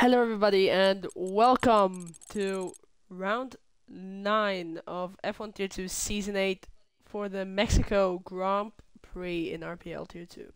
Hello, everybody, and welcome to round 9 of F1 Tier 2 Season 8 for the Mexico Grand Prix in RPL Tier 2.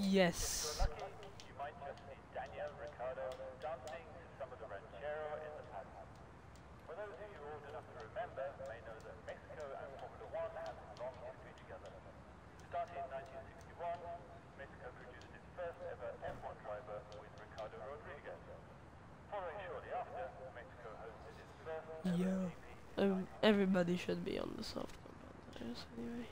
Yes. Yo. Everybody should be on the soft compound anyway.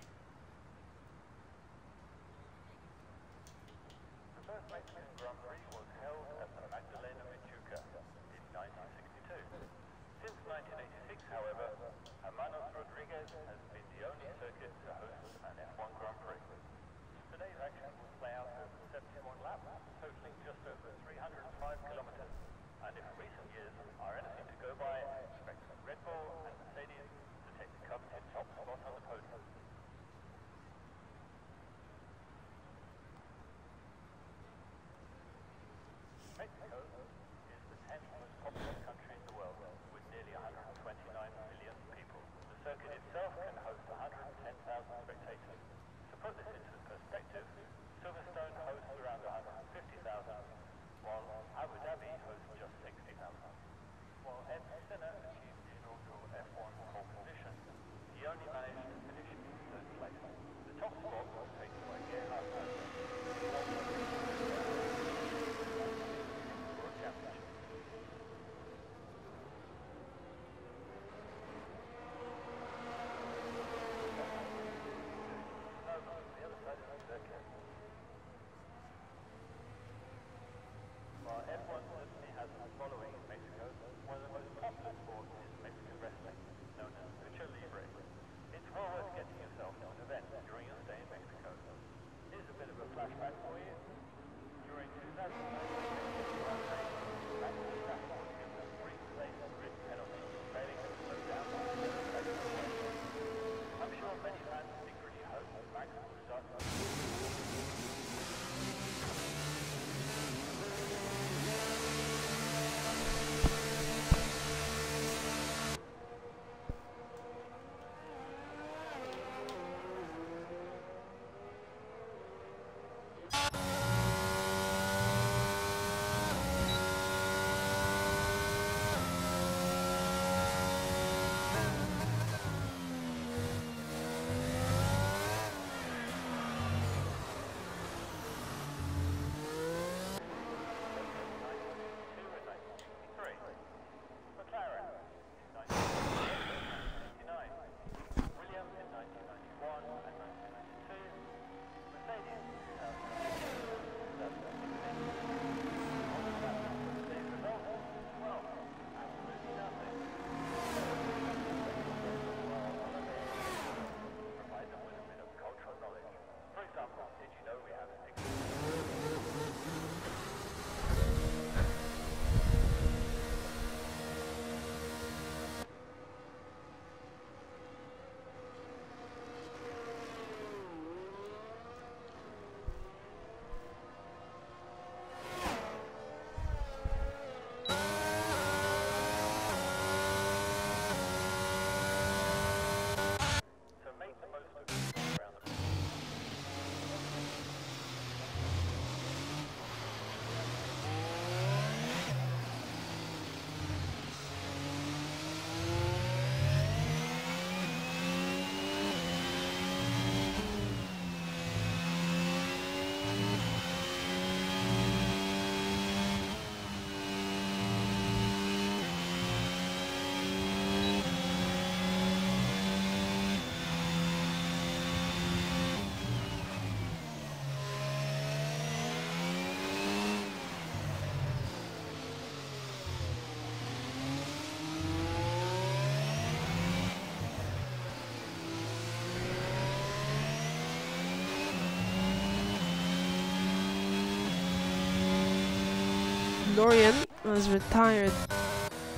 Lorian was retired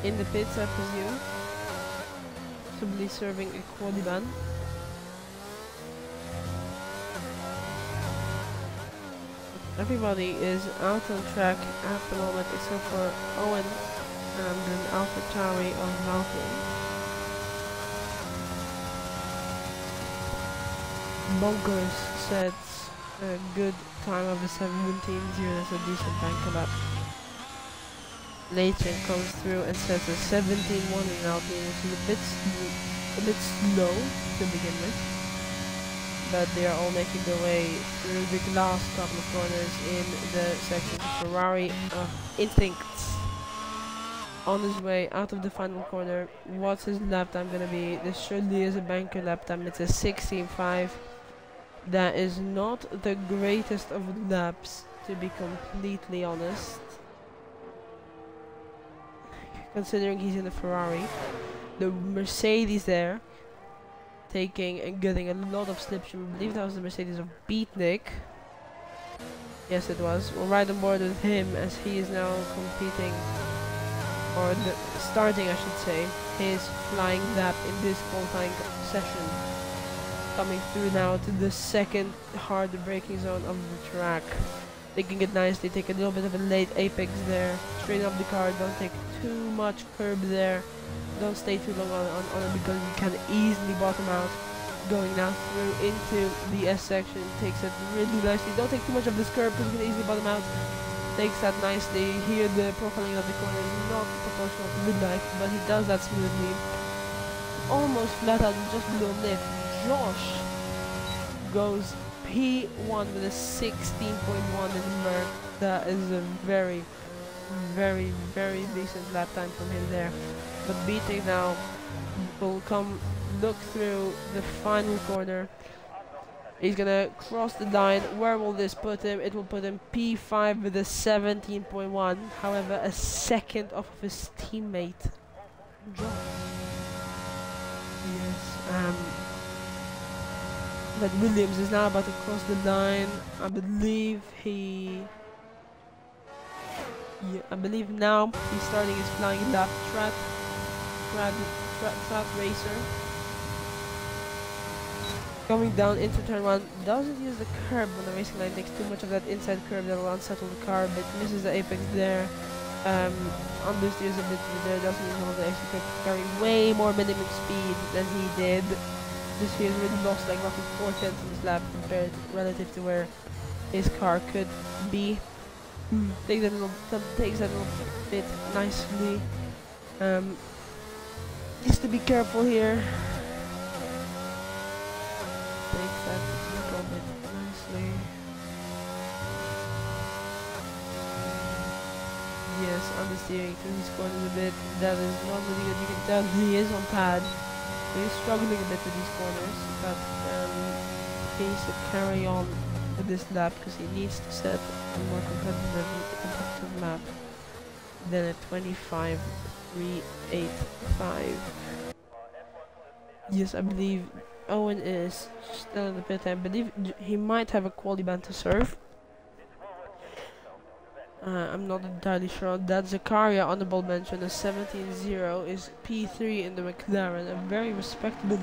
in the pits, I presume, possibly serving a quali ban. Everybody is out on track at the moment except for Owen and an AlphaTauri of Valkyrie. Bonkers sets a good time of a 17.0, that's a decent bank lap. Later comes through and sets a 17.1 in Alpine, which is a bit slow to begin with. But they are all making their way through the last couple of corners in the section. Ferrari Instincts on his way out of the final corner. What's his lap time gonna be? This surely is a banker lap time. It's a 16.5. That is not the greatest of laps, to be completely honest, considering he's in the Ferrari. The Mercedes there taking and getting a lot of slipstream. I believe that was the Mercedes of Beatnik. Yes, it was. We'll ride on board with him as he is now competing, or starting I should say, his flying lap in this qualifying session. Coming through now to the second hard braking zone of the track. Taking it nicely, take a little bit of a late apex there. Straighten up the car, don't take too much curb there. Don't stay too long on it because you can easily bottom out. Going now through into the S section, takes it really nicely. Don't take too much of this curb because you can easily bottom out. Takes that nicely. Here the profiling of the corner is not proportional to midlife, but he does that smoothly. Almost flat out, just below lift. Josh goes P1 with a 16.1 in the Merc. That is a very, very, very decent lap time from him there. But beating now will come look through the final corner. He's gonna cross the line. Where will this put him? It will put him P5 with a 17.1. However, a second off of his teammate. Josh. Yes. But Williams is now about to cross the line. I believe I believe now he's starting his flying lap trap racer. Coming down into turn 1, doesn't use the curb on the racing line, takes too much of that inside curb that will unsettle the car, but misses the apex there. Understeers a bit there, doesn't use all the extra curb, carrying way more minimum speed than he did. This year has really lost like roughly 4/10 in this lap compared relative to where his car could be. Takes that little bit nicely. Needs to be careful here. Takes that little bit nicely. Yes, understeering through his corners a bit. That is not really good. You can tell he is on pad. He's struggling a bit with these corners, but he needs to carry on with this lap because he needs to set a more competitive lap than a 25.385. Yes, I believe Owen is still in the pit. I believe he might have a quali ban to serve. I'm not entirely sure. That's Zakaria honorable mention. A 17.0 is P3 in the McLaren. A very respectable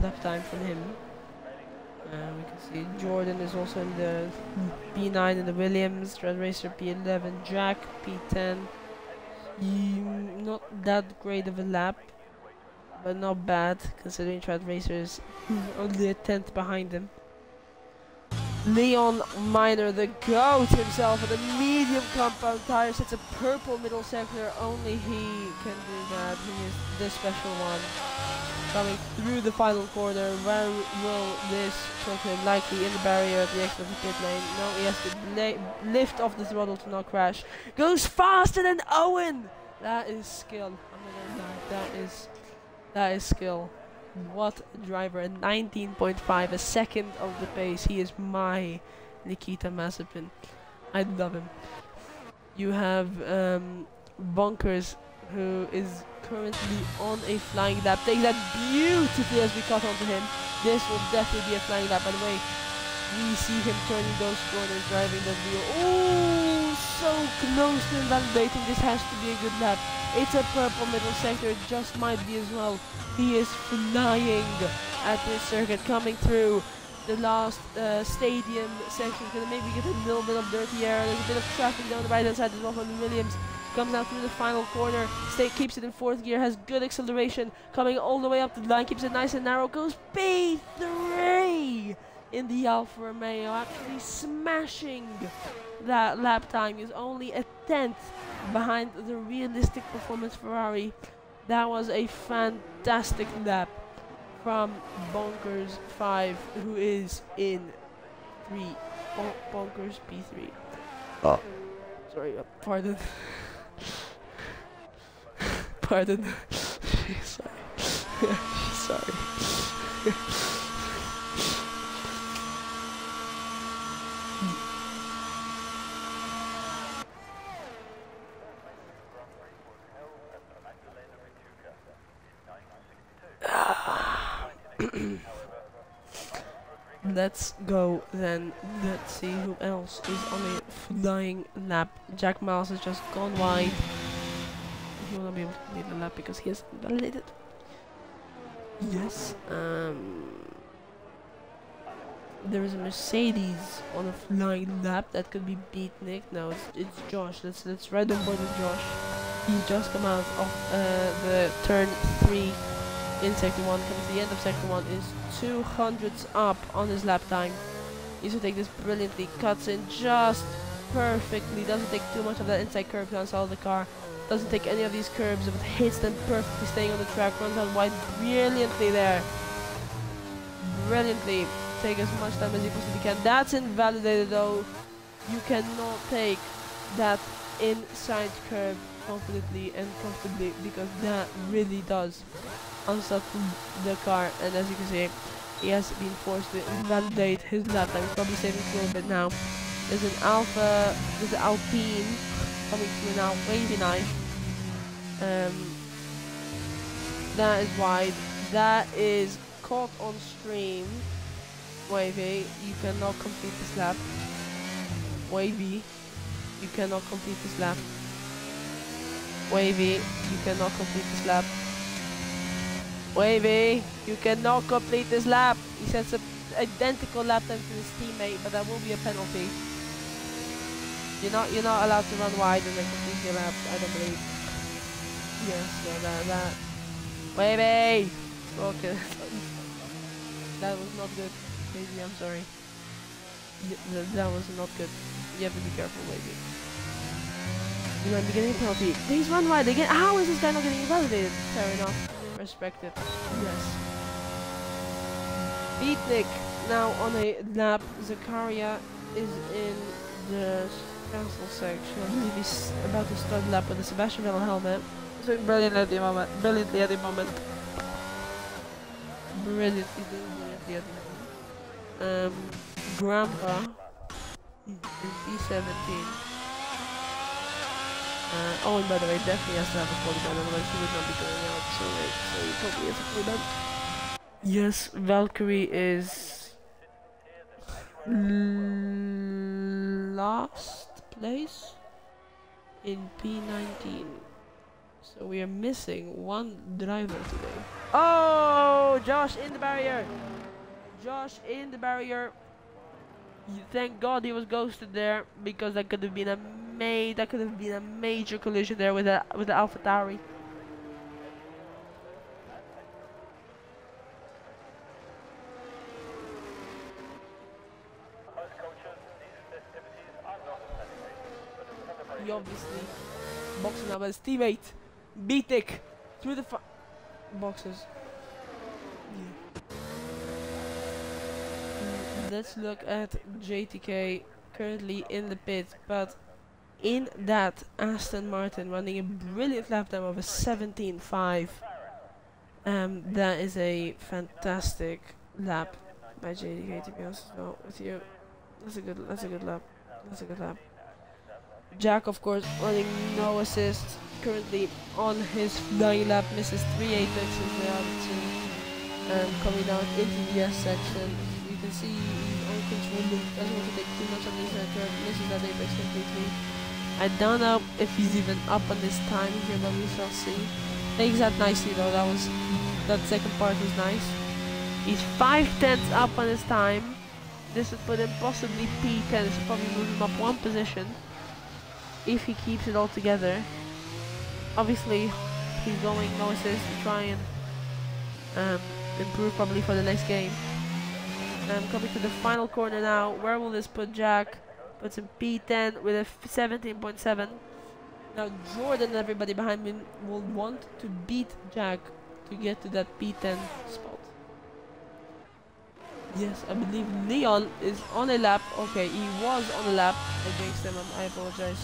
lap time from him. We can see Jordan is also in the P9 in the Williams. Trad Racer P11. Jack P10. Not that great of a lap, but not bad considering Trad Racer is only a 10th behind him. Leon Miner, the GOAT himself, with a medium compound tire, sets a purple middle sector. Only he can do that. He is the special one. Coming through the final corner, where will this put him? Likely in the barrier at the exit of the pit lane. No, he has to lift off the throttle to not crash. Goes faster than Owen! That is skill. I'm not gonna lie. That is skill. What a driver, a 19.5, a second of the pace. He is my Nikita Mazepin. I love him. You have Bonkers, who is currently on a flying lap. Take that beautifully as we cut onto him. This will definitely be a flying lap. By the way, we see him turning those corners, driving the wheel. Oh, so close to invalidating. This has to be a good lap. It's a purple middle sector, it just might be as well. He is flying at this circuit, coming through the last stadium section. Gonna maybe get a little bit of dirty air. There's a bit of traffic down the right hand side as well from Williams. Comes now through the final corner, keeps it in 4th gear, has good acceleration, coming all the way up the line, keeps it nice and narrow, goes P3 in the Alfa Romeo, actually smashing that lap time. Is only a 10th behind the realistic performance Ferrari. That was a fantastic lap from Bonkers 5, who is in 3. Bonkers P3. Oh, sorry, pardon. Pardon. Sorry. Sorry. Let's go then. Let's see who else is on a flying lap. Jack Miles has just gone wide. He will not be able to complete the lap because he has validated. Yes. There is a Mercedes on a flying lap that could be Beatnik. No, it's Josh. Let's ride on board with Josh. He's just come out of the turn 3 in sector 1. Coming to the end of sector 1 is 200s up on his lap time. He used to take this brilliantly, cuts in just perfectly, doesn't take too much of that inside curb to unsettle the car, doesn't take any of these curbs, if it hits them perfectly, staying on the track, runs out wide brilliantly there. Brilliantly, take as much time as you possibly can. That's invalidated though. You cannot take that inside curb confidently and comfortably because that really does unsettle the car, and as you can see, he has been forced to invalidate his lap time. He's probably saving a little bit now. There's an Alpha, there's an Alpine coming through now, 89. That is wide. That is caught on stream. Wavy, you cannot complete this lap. Wavy, you cannot complete this lap. Wavy, you cannot complete this lap. Wavy, you cannot complete this lap. He sets an identical lap time to his teammate, but that will be a penalty. You're not allowed to run wide and then complete your lap. I don't believe. Yes, no, that. Wavy. Okay. That was not good, Wavy. I'm sorry. That was not good. You have to be careful, Wavy. You might be getting a penalty. Please run wide again. How is this guy not getting invalidated? Fair enough. Respect it. Yes. Beatnik now on a lap. Zakaria is in the cancel section. I believe he's about to start the lap with the Sebastian Vettel helmet. Doing brilliantly at the moment. Brilliantly at the moment. Brilliantly at the moment. Grandpa in P17. Oh, and by the way, definitely has to have a polygon, otherwise he would not be going out. So he probably has a polygon. Yes, Valkyrie is last place in P19. So we are missing one driver today. Oh, Josh in the barrier. Josh in the barrier. Thank God he was ghosted there, because that could have been a major collision there with the AlphaTauri. He obviously boxing now by his teammate Beatik through the boxes. Let's look at JTK currently in the pit, but in that Aston Martin running a brilliant lap time of a 17.5. That is a fantastic lap by JTK, to be honest. So with you, that's a good lap. That's a good lap. Jack, of course, running no assist, currently on his flying lap, misses 3 apexes there to coming down into the S section. You can see he's uncontrollable, doesn't want to take too much on this turn, misses that apex completely. I don't know if he's even up on this time here, but we shall see. Takes that nicely though, that second part was nice. He's 5/10 up on his time. This would put him possibly P10, this will probably move him up one position if he keeps it all together. Obviously he's going no assist to try and improve probably for the next game. Coming to the final corner now. Where will this put Jack? Puts him P10 with a 17.7. Now Jordan and everybody behind him will want to beat Jack to get to that P10 spot. Yes, I believe Leon is on a lap. Okay, he was on a lap. I jinxed him. I apologize.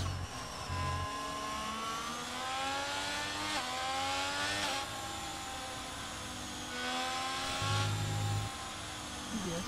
Yes.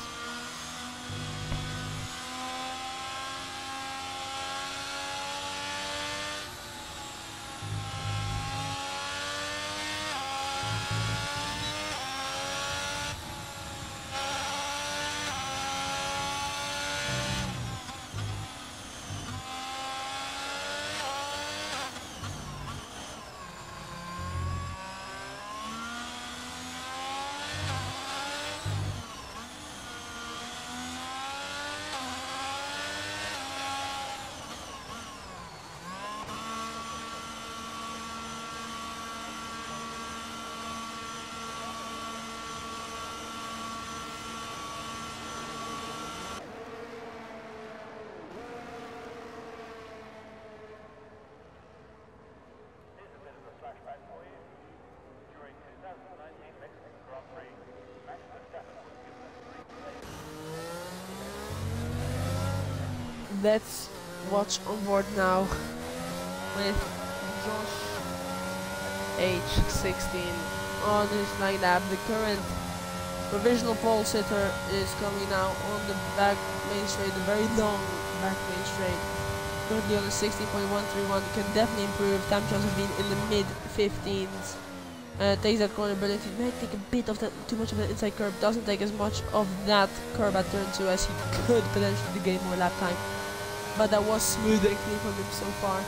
Let's watch on board now with Josh H16 on his lineup. The current provisional pole sitter is coming now on the back main straight, the very long back main straight. Currently on the 16.131, can definitely improve. Time trials have been in the mid 15s. Takes that corner brilliantly. Might take a bit of that, too much of the inside curve. Doesn't take as much of that curve at turn 2 as he could potentially to gain more lap time. But that was smooth and clean from him so far.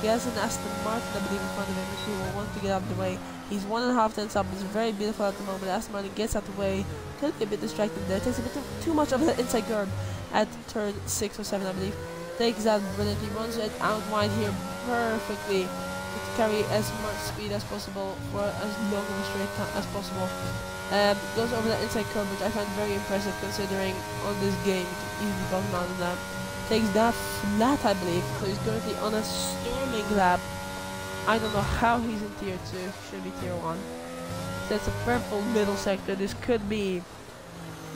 He has an Aston Martin, I believe, in front of him, which he will want to get out of the way. He's 1.5 tenths up. It's very beautiful at the moment. Aston Martin gets out of the way. Could be a bit distracted there. Takes a bit too much of the inside curve at turn 6 or 7, I believe. Takes that brilliantly. Runs it out wide here perfectly. To carry as much speed as possible for as long of a straight as possible. Goes over the inside curve, which I find very impressive considering on this game you can easily bottom out of that. Takes that flat, I believe, so he's currently on a storming lap. I don't know how he's in tier 2, should be tier 1. That's a purple middle sector. This could be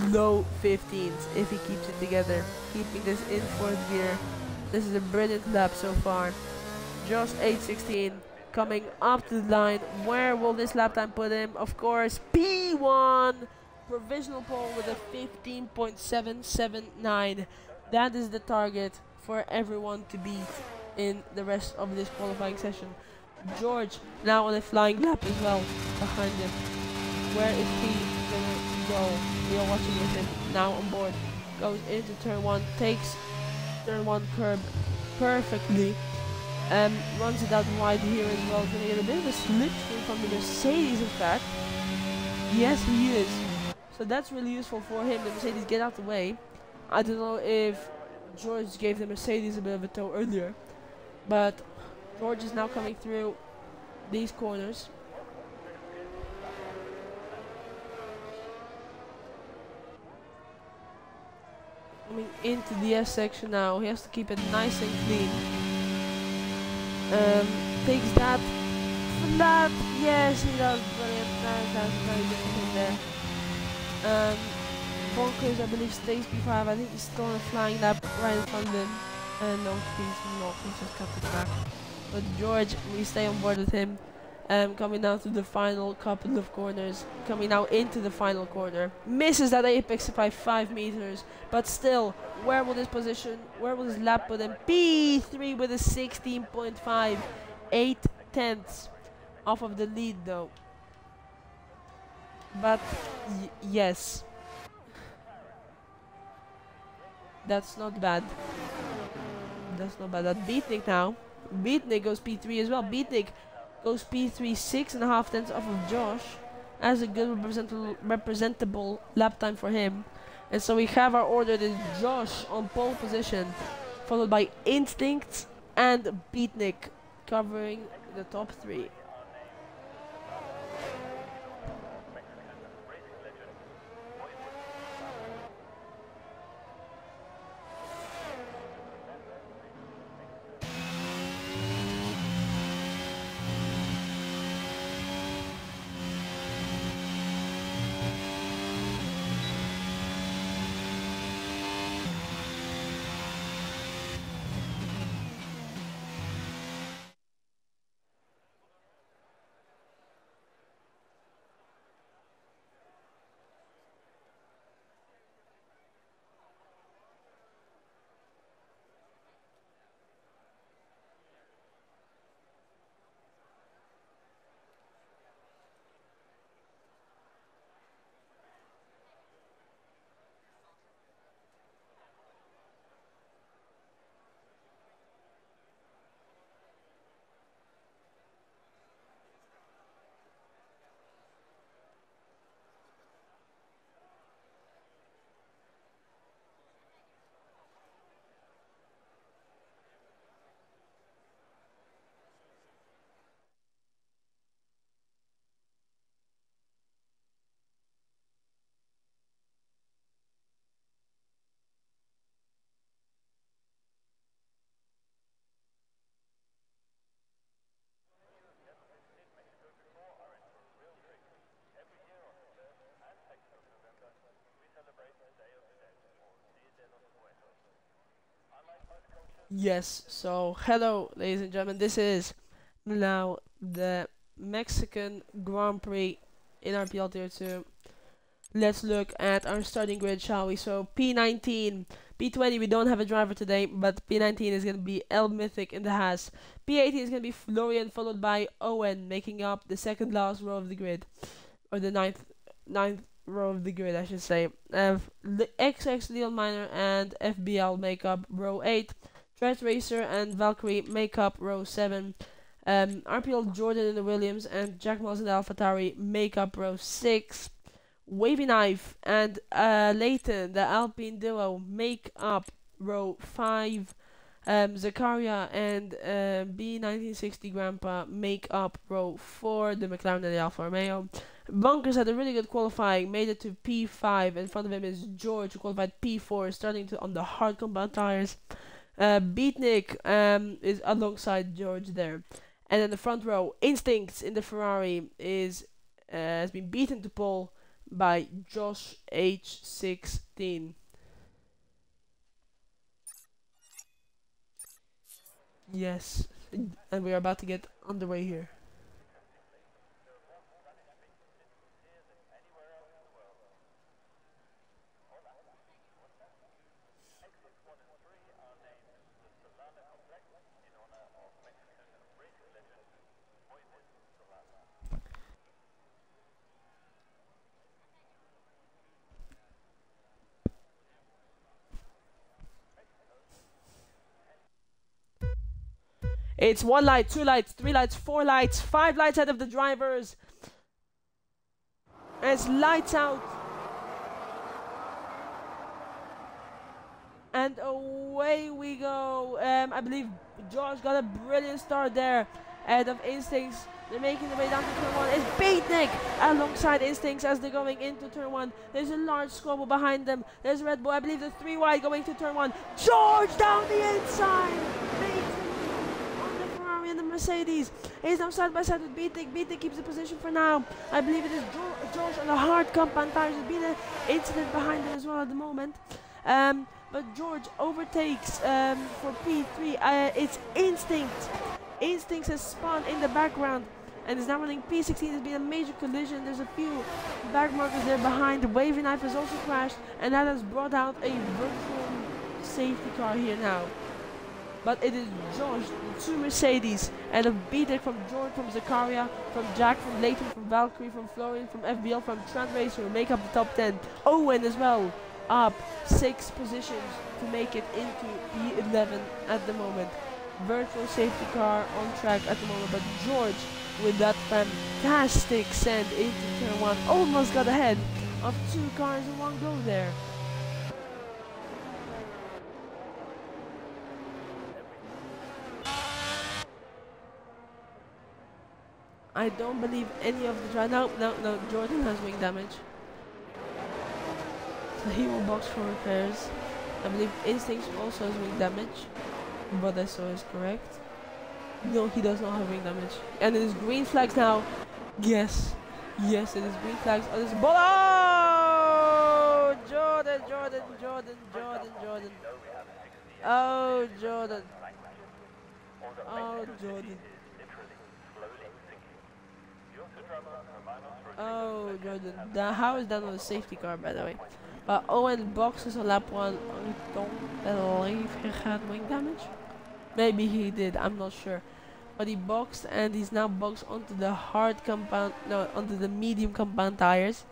low 15s if he keeps it together, keeping this in 4th gear. This is a brilliant lap so far. Josh 8:16 coming up to the line. Where will this lap time put him? Of course, P1 provisional pole with a 15.779. That is the target for everyone to beat in the rest of this qualifying session. George now on a flying lap as well behind him. Where is he gonna go? We are watching with him now on board. Goes into turn 1, takes turn 1 curb perfectly. Runs it out wide here as well. Gonna get a bit of a slipstream from the Mercedes, in fact. Yes, he is. So that's really useful for him. The Mercedes get out the way. I don't know if George gave the Mercedes a bit of a tow earlier, but George is now coming through these corners. Coming into the S section now. He has to keep it nice and clean. Takes that flat. Yes, he does. Brilliant. That's very good for him there. Bonkers, I believe, stays P5. I think he's still on a flying lap right in front of him. And no, he's not. He just cut the track. But George, we stay on board with him. Coming down to the final couple of corners. Coming now into the final corner. Misses that apex by 5 meters. But still, where will this position, where will this lap put him? P3 with a 16.5. 8 tenths off of the lead though. But yes. That's not bad. That's not bad. That Beatnik now. Beatnik goes P3 as well. Beatnik goes P3, 6.5 tenths off of Josh. As a good representable lap time for him. And so we have our order. It is Josh on pole position, followed by Instinct and Beatnik covering the top 3. Yes, so hello ladies and gentlemen, this is now the Mexican Grand Prix in RPL Tier 2. Let's look at our starting grid, shall we? So P19, P20 we don't have a driver today, but P19 is gonna be El Mythic in the Haas. P18 is gonna be Florian, followed by Owen, making up the second last row of the grid, or the ninth row of the grid, I should say. The XX Leon Miner and FBL make up row 8. Threat Racer and Valkyrie make up row 7. RPL Jordan in the Williams and Jack Moss in the AlphaTauri make up row 6. Wavy Knife and Leighton, the Alpine duo, make up row 5. Zakaria and B1960 Grandpa make up row 4. The McLaren and the Alfa Romeo. Bunkers had a really good qualifying, made it to P5. In front of him is George, who qualified P4, starting to on the hard compound tires. Beatnik is alongside George there. And in the front row, Instincts in the Ferrari has been beaten to pole by Josh H16. Yes, and we are about to get underway here. It's 1 light, 2 lights, 3 lights, 4 lights, 5 lights ahead of the drivers. And it's lights out. And away we go. I believe Josh got a brilliant start there ahead of Instincts. They're making their way down to turn 1. It's Beatnik alongside Instincts as they're going into turn 1. There's a large squabble behind them. There's Red Bull, I believe the 3 wide going to turn 1. George down the inside. And the Mercedes is now side by side with Beatnik. Beatnik keeps the position for now. I believe it is George on the hard compound tires. There's been an incident behind him as well at the moment. But George overtakes for P3. It's Instinct. Instinct has spun in the background and is now running P16. There's been a major collision. There's a few back markers there behind. The Wavy Knife has also crashed, and that has brought out a virtual safety car here now. But it is Josh, the 2 Mercedes, and a Beatnik from George, from Zakaria, from Jack, from Leighton, from Valkyrie, from Florian, from FBL, from Trent Racer, who make up the top 10. Owen as well, up 6 positions to make it into P11 at the moment. Virtual safety car on track at the moment, but George, with that fantastic send into turn 1, almost got ahead of 2 cars in one go there. I don't believe any of the drivers. No, Jordan has wing damage. So he will box for repairs. I believe Instincts also has wing damage. What I saw is correct. No, he does not have wing damage. And it is green flags now. Yes, it is green flags. Oh, there's a ball. Oh, Jordan. Oh, Jordan. Oh, Jordan. How is that not a safety car, by the way? But Owen boxes on lap 1. I don't believe he had wing damage. Maybe he did, I'm not sure. But he boxed, and he's now boxed onto the onto the medium compound tires.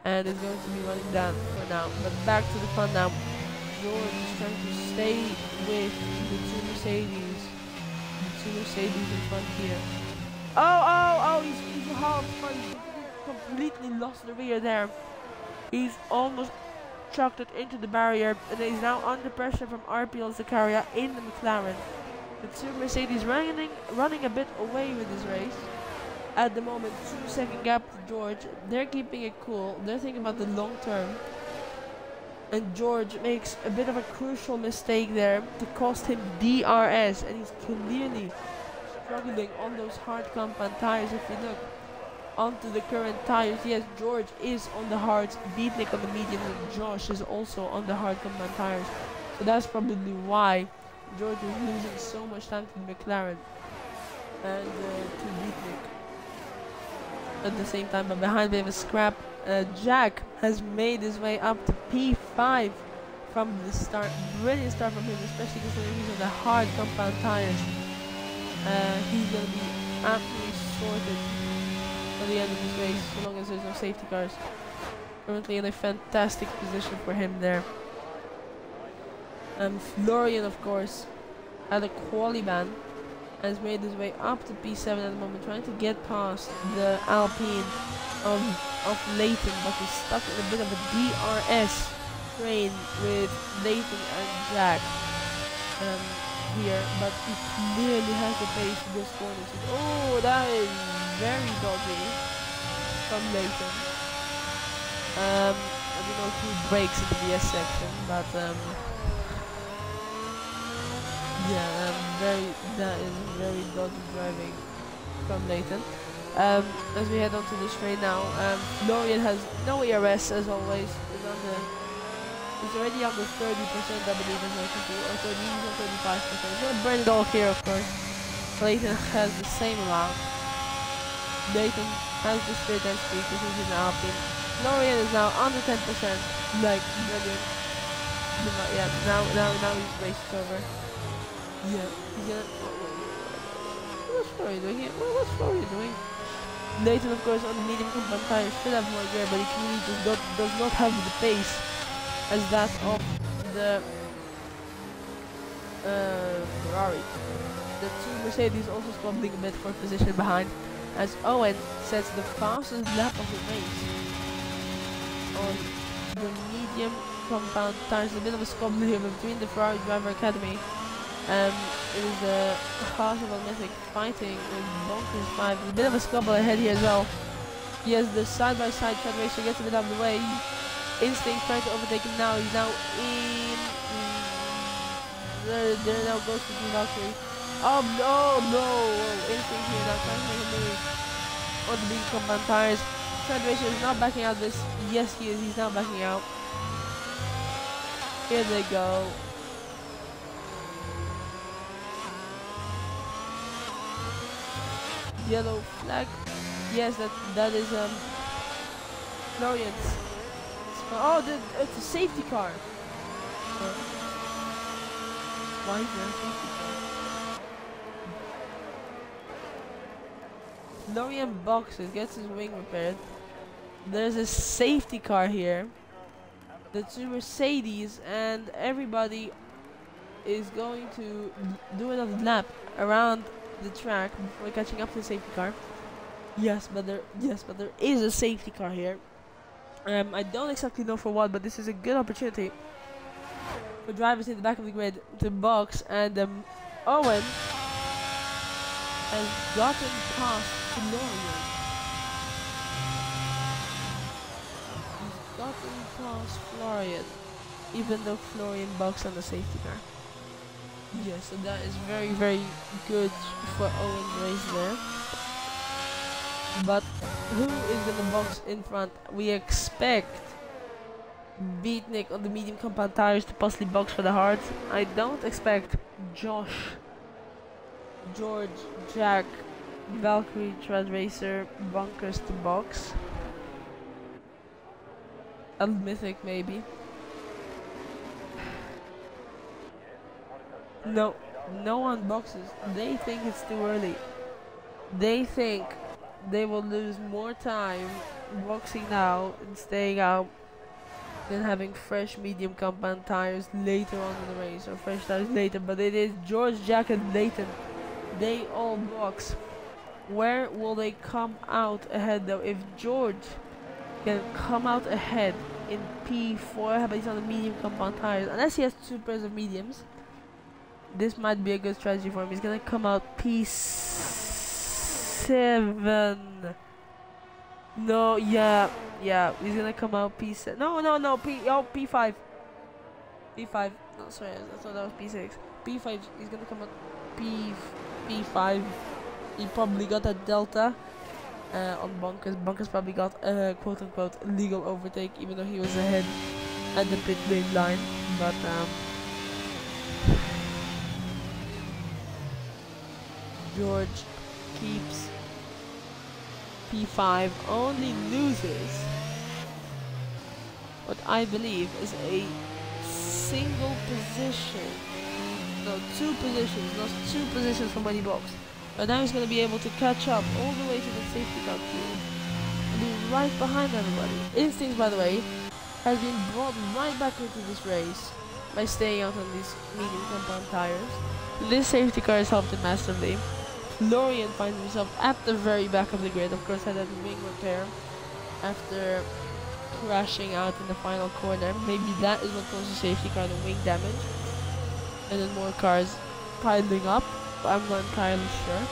And it's going to be running down for now. But back to the fun now. George is trying to stay with the 2 Mercedes. The 2 Mercedes in front here. Oh, he's half front. He completely lost the rear there. He's almost chucked it into the barrier, and he's now under pressure from RPL Zakaria in the McLaren. The 2 Mercedes running a bit away with this race. At the moment, 2-second gap to George. They're keeping it cool. They're thinking about the long term. And George makes a bit of a crucial mistake there to cost him DRS, and he's clearly struggling on those hard compound tires. If you look onto the current tires, yes, George is on the hards, Beatnik on the medium, and Josh is also on the hard compound tires. So that's probably why George is losing so much time to the McLaren and to Beatnik at the same time. But behind we have a scrap. Jack has made his way up to P5 from the start. Brilliant start from him, especially considering he's on the hard compound tires. He's going to be absolutely sorted for the end of this race, so long as there's no safety cars. Currently in a fantastic position for him there. Florian, of course, had a quali ban and has made his way up to P7 at the moment, trying to get past the Alpine of Leighton, but he's stuck in a bit of a DRS train with Leighton and Jack here, but he clearly has the pace to this corner. Oh, that is very dodgy from Leighton. I don't know who breaks in the VS section, but yeah, that is very dodgy driving from Leighton. As we head onto the straight now, Florian has no ERS as always. He's already on the 30%, I believe, as I can see, or 30, he's on 35%. He's gonna burn it all here, of course. Leighton has the same amount. Leighton has the straight end speed because he's in the Alpine. Florian is now under 10%, like brilliant. Yeah, now his race is over. Yeah, he's gonna. What's Florian doing here? What's Florian doing? Leighton, of course, on the medium compound tires should have more gear, but he clearly does not have the pace as that of the Ferrari. The two Mercedes also squabbling a bit for position behind, as Owen sets the fastest lap of the race on the medium compound tires. A bit of a squabble here between the Ferrari Driver Academy. It is a harsh of Mythic fighting with Bonkers 5. There's a bit of a squabble ahead here as well. He has the side-by-side track racer, gets a bit out of the way. Instinct trying to overtake him now. He's now in. There now goes to Valkyrie. Oh no! Instinct here now trying to make a move on the big compound tires. Track racer is not backing out this. Yes, he is. He's now backing out. Here they go. Yellow flag. Yes, that is Florian's. Oh, it's a safety car. Why is there a safety car? Florian boxes, gets his wing repaired. There's a safety car here. The two Mercedes and everybody is going to do another lap around the track before catching up to the safety car. Yes, but there is a safety car here. I don't exactly know for what, but this is a good opportunity for drivers in the back of the grid to box, and Owen has gotten past Florian. He's gotten past Florian, even though Florian boxed on the safety car. Yes, so that is very, very good for Owen's race there. But who is in the box in front? We expect Beatnik on the medium compound tires to possibly box for the hard. I don't expect Josh, George, Jack, Valkyrie, Trad Racer, Bunkers to box. And Mythic maybe. No one boxes. They think it's too early. They think they will lose more time boxing now and staying out than having fresh medium compound tires later on in the race, or fresh tires later. But it is George, Jack and Leighton. They all box. Where will they come out ahead though? If George can come out ahead in P4, but he's on the medium compound tires, unless he has two pairs of mediums, this might be a good strategy for him. He's gonna come out P7. No, yeah, he's gonna come out P7. No, P5. P5. No, sorry, I thought that was P6. P5. He's gonna come out P5. He probably got that delta on Bunkers. Bunkers probably got a quote-unquote legal overtake, even though he was ahead at the pit lane line. But George keeps P5, only loses what I believe is a single position. No, 2 positions. Lost 2 positions from when he boxed. But now he's going to be able to catch up all the way to the safety car queue. And be right behind everybody. Instincts, by the way, has been brought right back into this race by staying out on these medium compound tires. This safety car has helped him massively. Florian finds himself at the very back of the grid. Of course, had that wing repair after crashing out in the final corner. Maybe that is what caused the safety car, the wing damage. And then more cars piling up. I'm not entirely sure.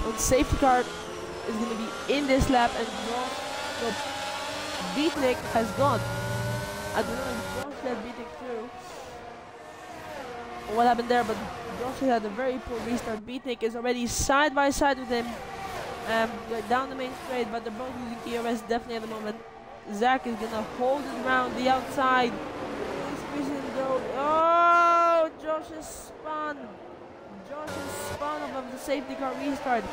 The safety car is going to be in this lap, and Beatnik has gone. I don't know if Josh let Beatnik through or what happened there, but Josh had a very poor restart. Beatnik is already side by side with him down the main straight, but they're both losing TRS definitely at the moment. Zach is going to hold it around the outside. Oh, Josh is spun. Josh is spun above the safety car restart.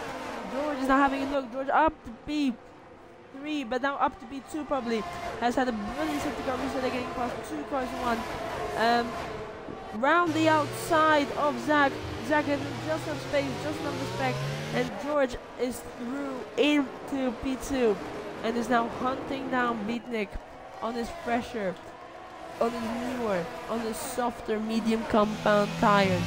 George is now having a look. George up to P3, but now up to P2 probably. Has had a brilliant safety car restart. They're getting past 2 cars in one. Round the outside of Zach. Zach has just enough space, just enough respect, and George is through into P2 and is now hunting down Beatnik on his fresher, on his newer, on his softer medium compound tires.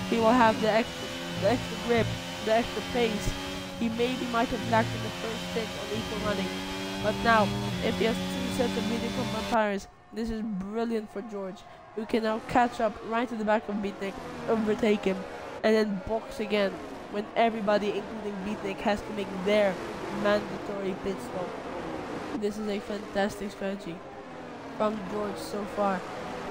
He will have the extra grip, the extra pace. He maybe might have lacked in the first stint on equal running, but now if he has 2 sets of medium compound tires, this is brilliant for George, who can now catch up right to the back of Beatnik, overtake him, and then box again when everybody, including Beatnik, has to make their mandatory pit stop. This is a fantastic strategy from George so far.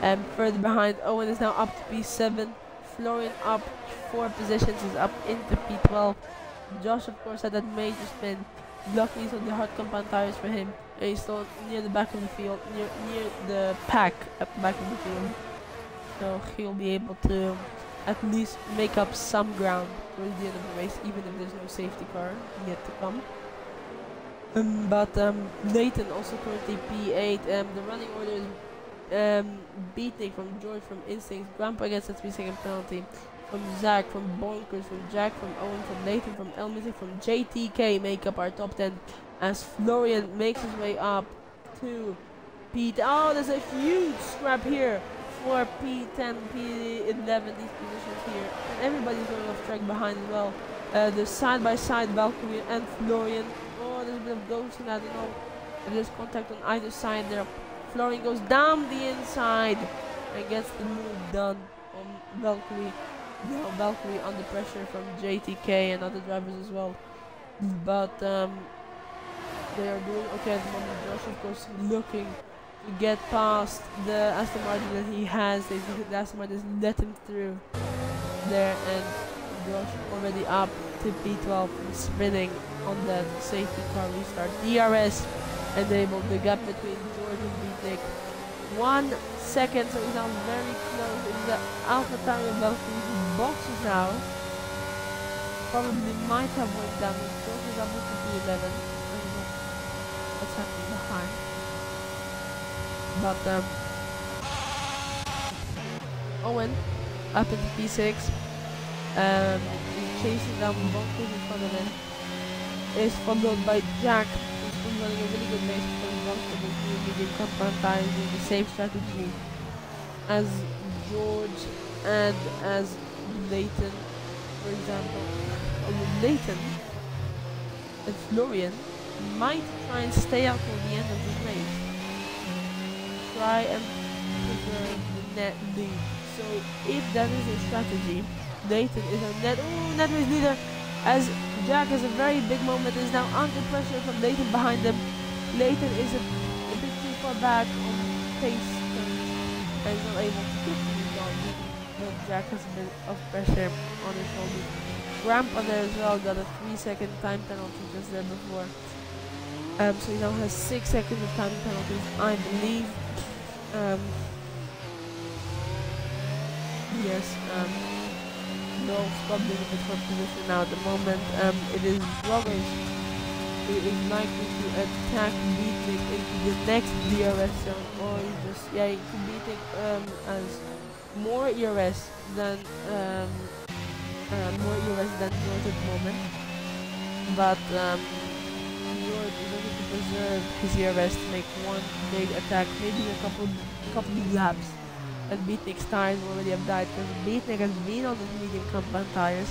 And further behind, Owen is now up to P7. Florian up 4 positions, is up into P12. Josh, of course, had that major spin. Luckily, so the hard compound tires for him. And he's still near the back of the field, near the pack at the back of the field. So he'll be able to at least make up some ground towards the end of the race, even if there's no safety car yet to come. Nathan also currently P8. The running order is Beatnik from George from Instincts. Grandpa gets a 3-second penalty. From Zach, from Bonkers, from Jack, from Owen, from Nathan, from Elmisic, from JTK make up our top 10 as Florian makes his way up to P10. Oh, there's a huge scrap here for P10, P11, these positions here. And everybody's going off track behind as well. The side-by-side Valkyrie and Florian. Oh, there's a bit of ghosting, I don't know if there's contact on either side there. Florian goes down the inside and gets the move done on Valkyrie. Now Valkyrie under pressure from JTK and other drivers as well. But they are doing okay at the moment. Josh, of course, looking to get past the Aston Martin that he has. The Aston Martin has let him through there, and Josh already up to P12 and spinning on that safety car restart. DRS enabled. The gap between George and Beatnik 1 second, so he's now very close. It's the Alpha Tauri of Valkyrie boxes now. Probably might have went down. George is up to P11. What's happening behind? But Owen up into P6. He's chasing down Bonkers in front of him. Is followed by Jack, who's been running a really good race for Bonkers with medium compound tires, doing the same strategy as George and as Leighton, for example. Leighton and Florian might try and stay out till the end of the race. Try and preserve the net lead. So if that is a strategy, Leighton is a net race leader, as Jack has a very big moment, is now under pressure from Leighton behind him. Leighton is a bit too far back on pace and is not able to get the on. But Jack has a bit of pressure on his shoulders. Grandpa there as well got a 3-second time penalty just there before. So he now has 6 seconds of time penalties, I believe. Yes, no, probably in a bit for position now at the moment. It is Roggers who is likely to attack Beatnik into the next DRS zone, or he just, yeah, he could Beatnik as more ERS than George at the moment. But George is looking to preserve his ERS to make one big attack, maybe a couple big laps. And Beatnik's tires already have died, because Beatnik has been on the medium compound tires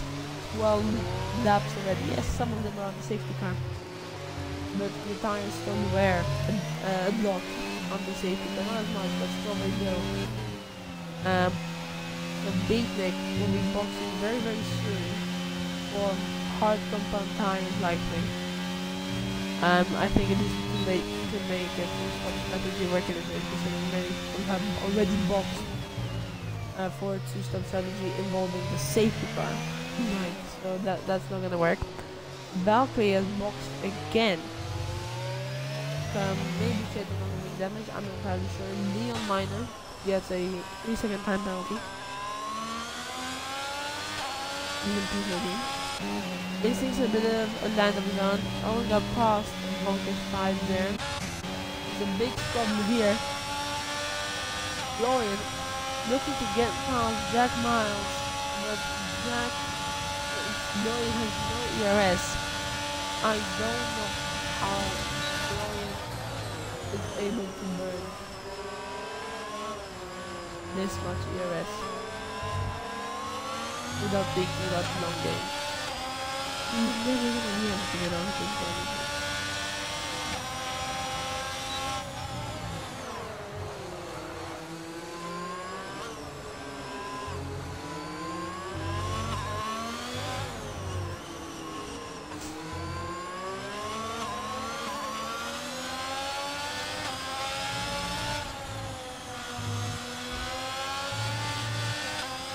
12 laps already. Yes, some of them are on the safety car, but the tires still wear a block on the safety car, not as much, but still they do. Beatnik will be boxing very soon for hard compound tires likely. I think it is too late to make a full strategy work in this race, considering we have already boxed for a 2-stop strategy involving the safety car. Right, so that's not gonna work. Valkyrie has boxed again. Maybe taking on wing damage, I'm not entirely sure. Leon Minor gets a 3-second time penalty. Even Instincts a bit of a land of his own. Owen got past Bonkers 5 there. There's a big problem here. Florian looking to get past Jack Miles, but Florian has no ERS. I don't know how Florian is able to burn this much ERS without thinking about the long game. He's never gonna be able to get on this game.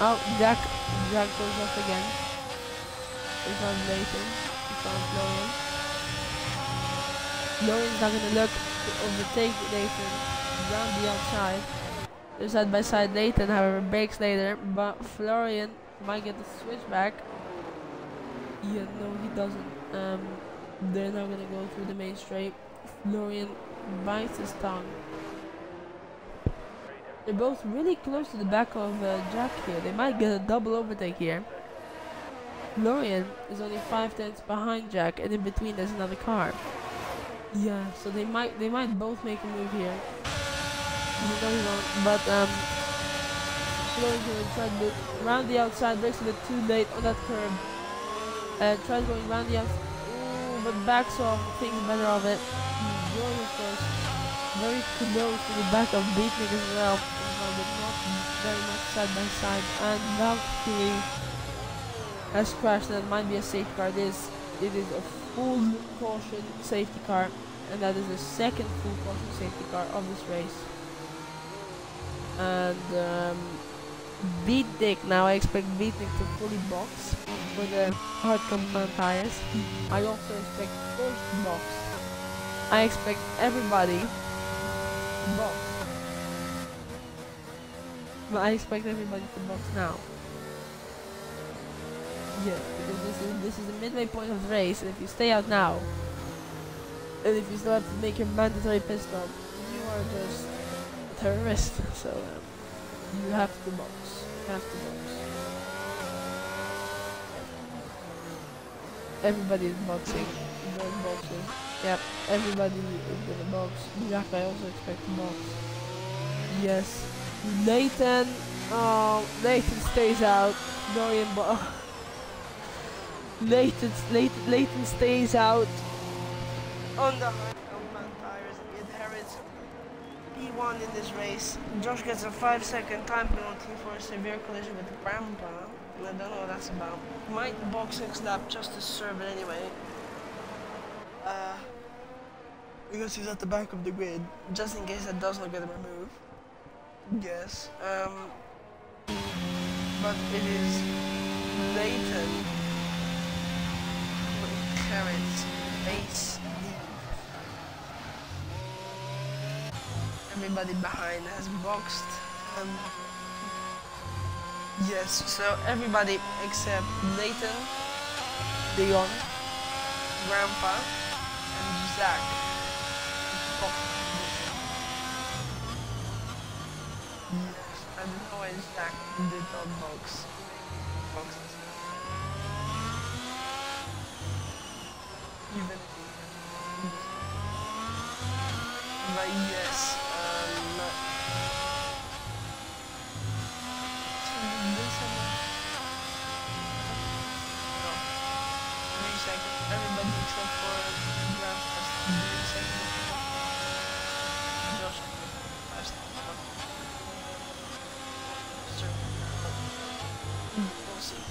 Oh, Jack goes off again. It's on Nathan. It's on Florian. Florian's not gonna look to overtake Nathan around the outside. They're side by side. Nathan, however, breaks later, but Florian might get the switchback. Yeah, no, he doesn't. They're not gonna go through the main straight. Florian bites his tongue. They're both really close to the back of Jack here. They might get a double overtake here. Florian is only 5 tenths behind Jack, and in between there's another car. Yeah, so they might both make a move here. No, he won't. But Florian's gonna try to look around the outside, breaks a bit too late on that curb. Tries going around the outside, but backs off, thinks better of it. Florian first, very close to the back of Beatnik as well. But not very much side by side, and Valkyrie has crashed. That might be a safety car. It is a full caution safety car, and that is the second full caution safety car of this race. And Beatnik, now I expect Beatnik to fully box for the hard compound tires. I also expect first box. I expect everybody to box. But I expect everybody to box now. Yeah, because this is the midway point of the race, and if you stay out now, and if you still have to make your mandatory pit stop, you are just a terrorist. So you have to box. You have to box. Everybody is boxing. They're boxing. Yep, everybody is gonna box. Jack, I also expect to box. Yes. Nathan, Nathan stays out. Dorian, Nathan stays out on the hard compound tires. He inherits P1 in this race. Josh gets a 5-second time penalty for a severe collision with Grandpa. I don't know what that's about. Might box next lap just to serve it anyway. Because he's at the back of the grid, just in case that does not get removed. Yes, but it is Leighton who inherits base lead. Everybody behind has boxed. Yes, so everybody except Leighton, Leon, Grandpa, and Zach. I don't know why Zach did not boxes. Even but yes, no. 3 seconds. Everybody except for Grandpa has 3 seconds. Josh has 5 seconds. We'll see.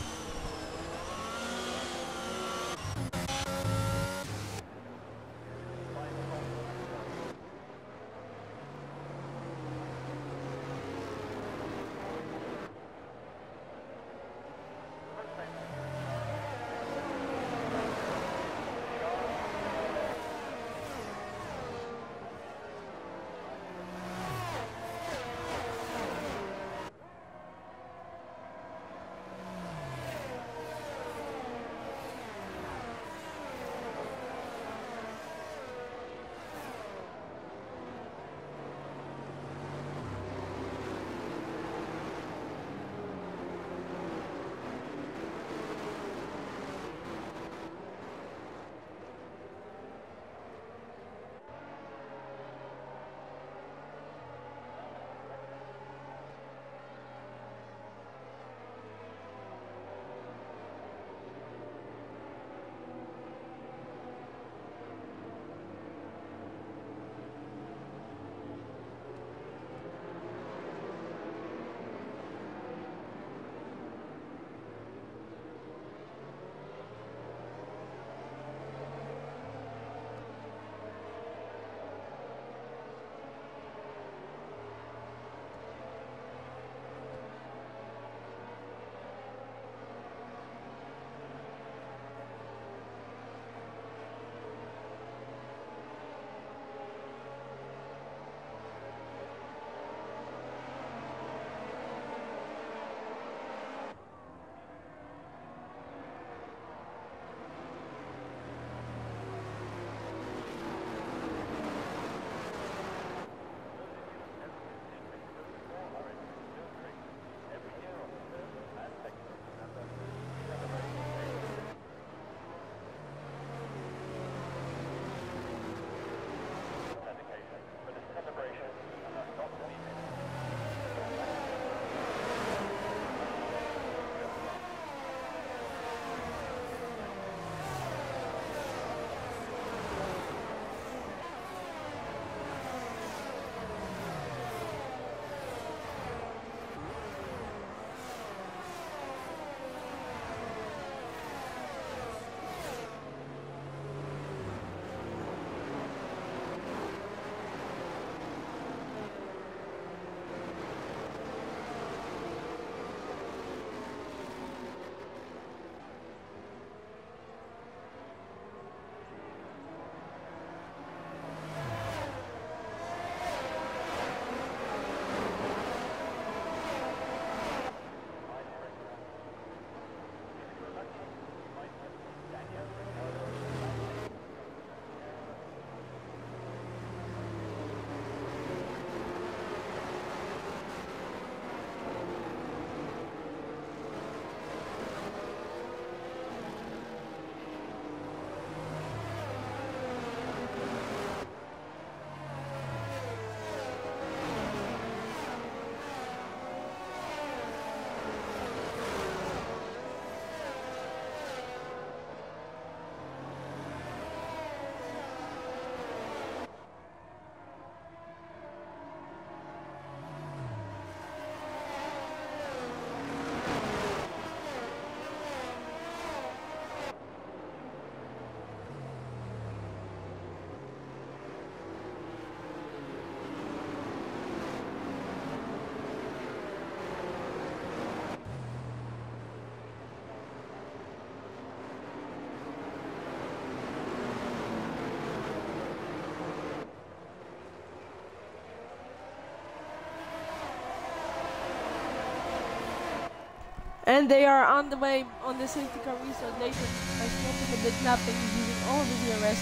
And they are on the way on the safety car restart. Nathan has spoken a bit napping. He's using all of his ERS.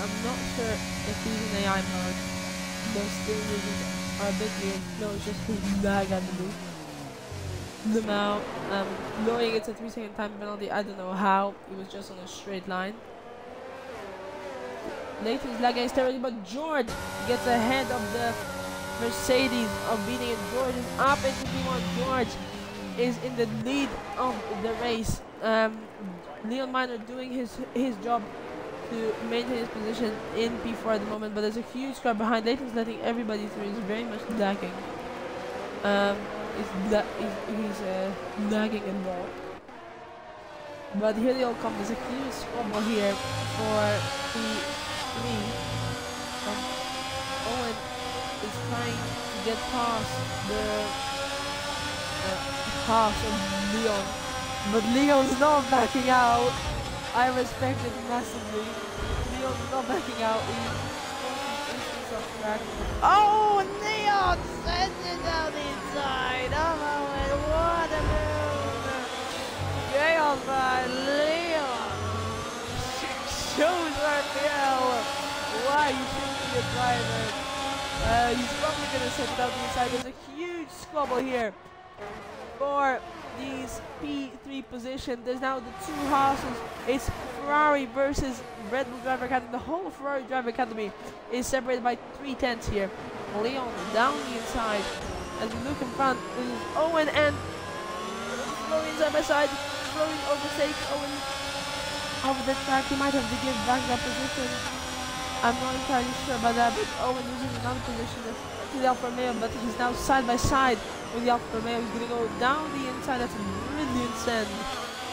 I'm not sure if he's in AI mode. Those still users are a bit weird. No, it's just his lag at the move. Now, knowing it's a 3-second time penalty, I don't know how. He was just on a straight line. Nathan's lagging terribly, but George gets ahead of the Mercedes of beating it. George is up into P1. George is in the lead of the race. Leon Miner doing his job to maintain his position in P4 at the moment, but there's a huge car behind. Leighton's letting everybody through. He's very much lagging. He's lagging in ball. But here they all come. There's a huge squabble here for P3. Owen is trying to get past the pass of Leon, but Leon's not backing out. I respect it massively. Leon's not backing out. He's off track. Oh, Leon sends it down the inside. Oh, Owen, what a move! Chaos by Leon shows RPL why you shouldn't be a driver. He's probably gonna send it down the inside. There's a huge squabble here for these P3 position. There's now the two Haas's. It's Ferrari versus Red Bull Driver Academy. The whole Ferrari Driver Academy is separated by 3/10 here. Leon down the inside. As we look in front, this is Owen and Florian side by side. Florian overtakes Owen over the track. He might have to give back that position. I'm not entirely sure about that, but Owen loses another position to the Alfa Romeo, but he's now side by side with the Alfa Romeo. He's going to go down the inside. That's a brilliant send,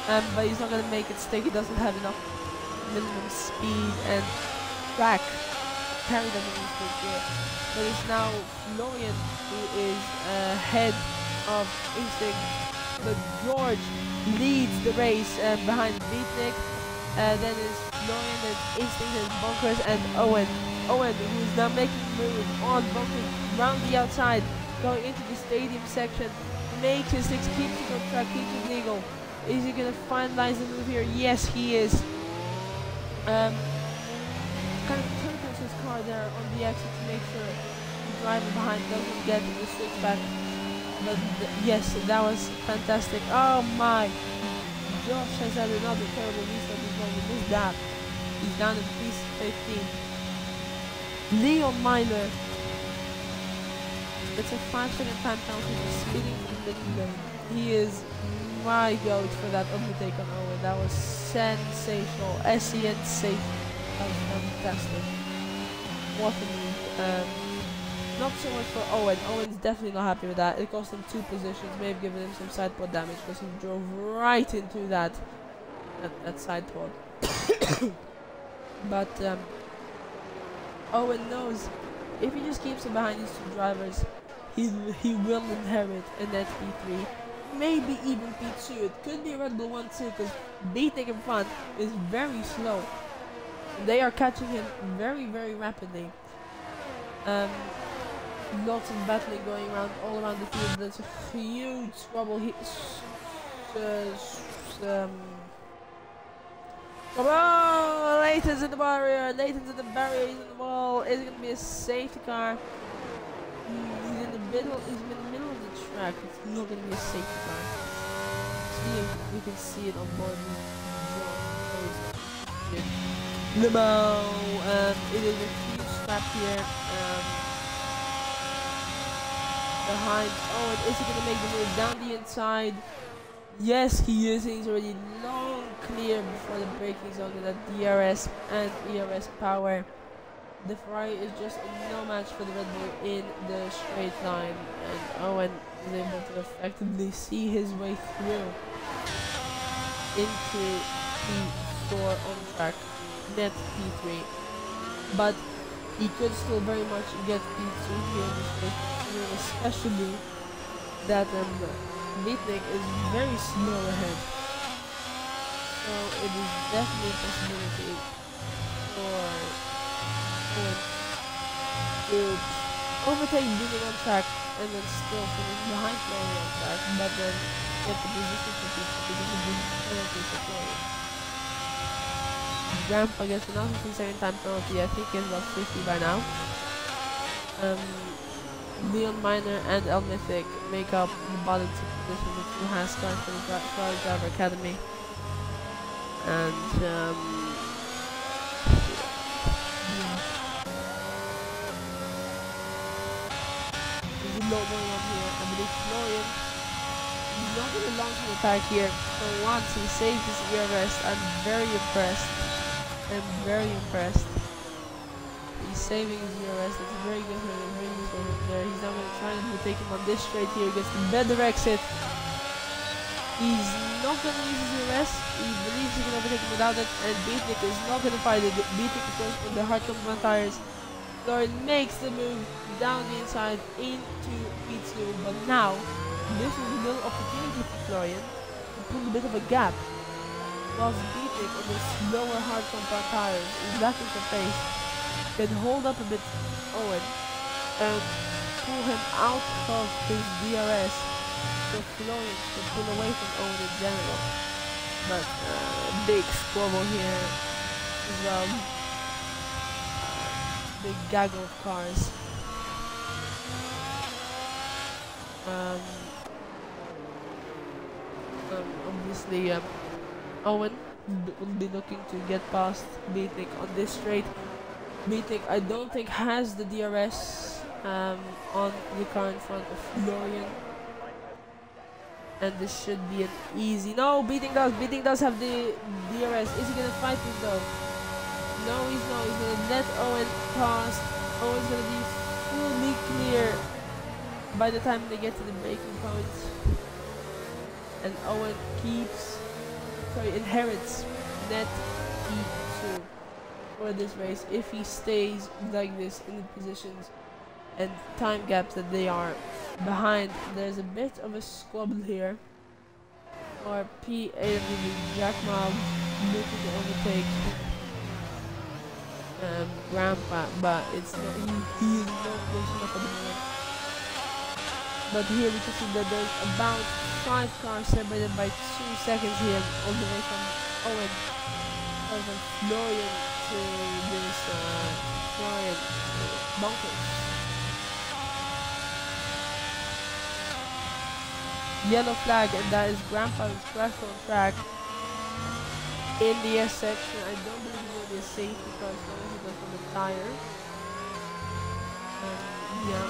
but he's not going to make it stick. He doesn't have enough minimum speed and track to carry that minimum speed here. But it's now Florian who is ahead of Instinct, but George leads the race behind Beatnik. Then is Florian, then Instinct, then Bunkers, and Owen. Owen, who's now making the move on Bunkers, round the outside, going into the stadium section, makes his six, keeps it on track, keeps it legal. Is he gonna finalize the move here? Yes, he is. Kind of turns his car there on the exit to make sure the driver behind doesn't get the switchback. But yes, that was fantastic. Oh my! Josh has had another terrible restart as well. We missed that. He's down at P15. Leon Miner. It's a 5-second time penalty for speeding from the lane. He is my goat for that overtake on Owen. That was sensational. SEN safe. That was fantastic. What a move. Not so much for Owen. Owen's definitely not happy with that. It cost him 2 positions. May have given him some side pod damage because he drove right into that side pod. But Owen knows if he just keeps him behind these two drivers, he will inherit a net P3, maybe even P2. It could be Red Bull 1 too, because Beatnik in front is very slow. They are catching him very, very rapidly. Lots of battling going around all around the field. There's a huge squabble here. Come on! Leighton's in the barrier. Leighton's in the barrier. He's in the wall. Is it going to be a safety car? He's in the middle. He's in the middle of the track. It's not going to be a safety car. See if we can see it on board. Limo. It is a huge scrap here. Behind Owen, is he gonna make the move down the inside? Yes, he is. He's already long clear before the braking zone with that DRS and ERS power. The Ferrari is just no match for the Red Bull in the straight line, and Owen is able to effectively see his way through into P4 on track, net P3. But he could still very much get P2 here in this race, especially that Beatnik is very slow ahead. So it is definitely a possibility for Owen to overtake Beating on track and then still finish behind Florian on track, but then get the position for pizza because of the penalty for Florian. Grandpa gets another 15-second time penalty. I think he's about 50 by now. Leon Miner and El Mythic make up the bottom two positions of two Haskars for the Ferrari Driver Academy. And yeah. There's a lot going on here. I believe Florian is not going to launch an attack here. For once he saved his ear rest. I'm very impressed. He's saving his ear rest. That's very good for him. Very good for him there. He's now going to try to take him on this straight here. He gets the better exit. He's not going to use his ear rest. He believes he can overtake him without it. And Beatnik is not going to fight it. Beatnik is going for the hard compound tires. Florian makes the move down the inside into P2. But now, this is a little opportunity for Florian to pull a bit of a gap. Whilst Beatnik on the slower hard compound tires is lacking some pace, can hold up a bit Owen and pull him out of his DRS so Florian can pull away from Owen in general. But big squabble here as well. Big gaggle of cars. Obviously Owen will be looking to get past Beatnik on this straight. Beatnik I don't think has the DRS on the car in front of Florian. And this should be an easy... No, Beatnik does have the DRS. Is he gonna fight him though? No, he's not. He's gonna let Owen pass. Owen's gonna be fully clear by the time they get to the braking point. And Owen inherits net P2 for this race if he stays like this in the positions and time gaps that they are behind. There's a bit of a squabble here. Or PAW Jackma looking to overtake Grandpa, but it's not, he is not close enough at the moment. But here we can see that there's about 5 cars separated by 2 seconds here, all the way from Owen over Florian to this Florian bunkers. Yellow flag, and that is Grandpa who's crashed on track in the S section. I don't believe it will be a safety car, so he goes from the tire. Yeah.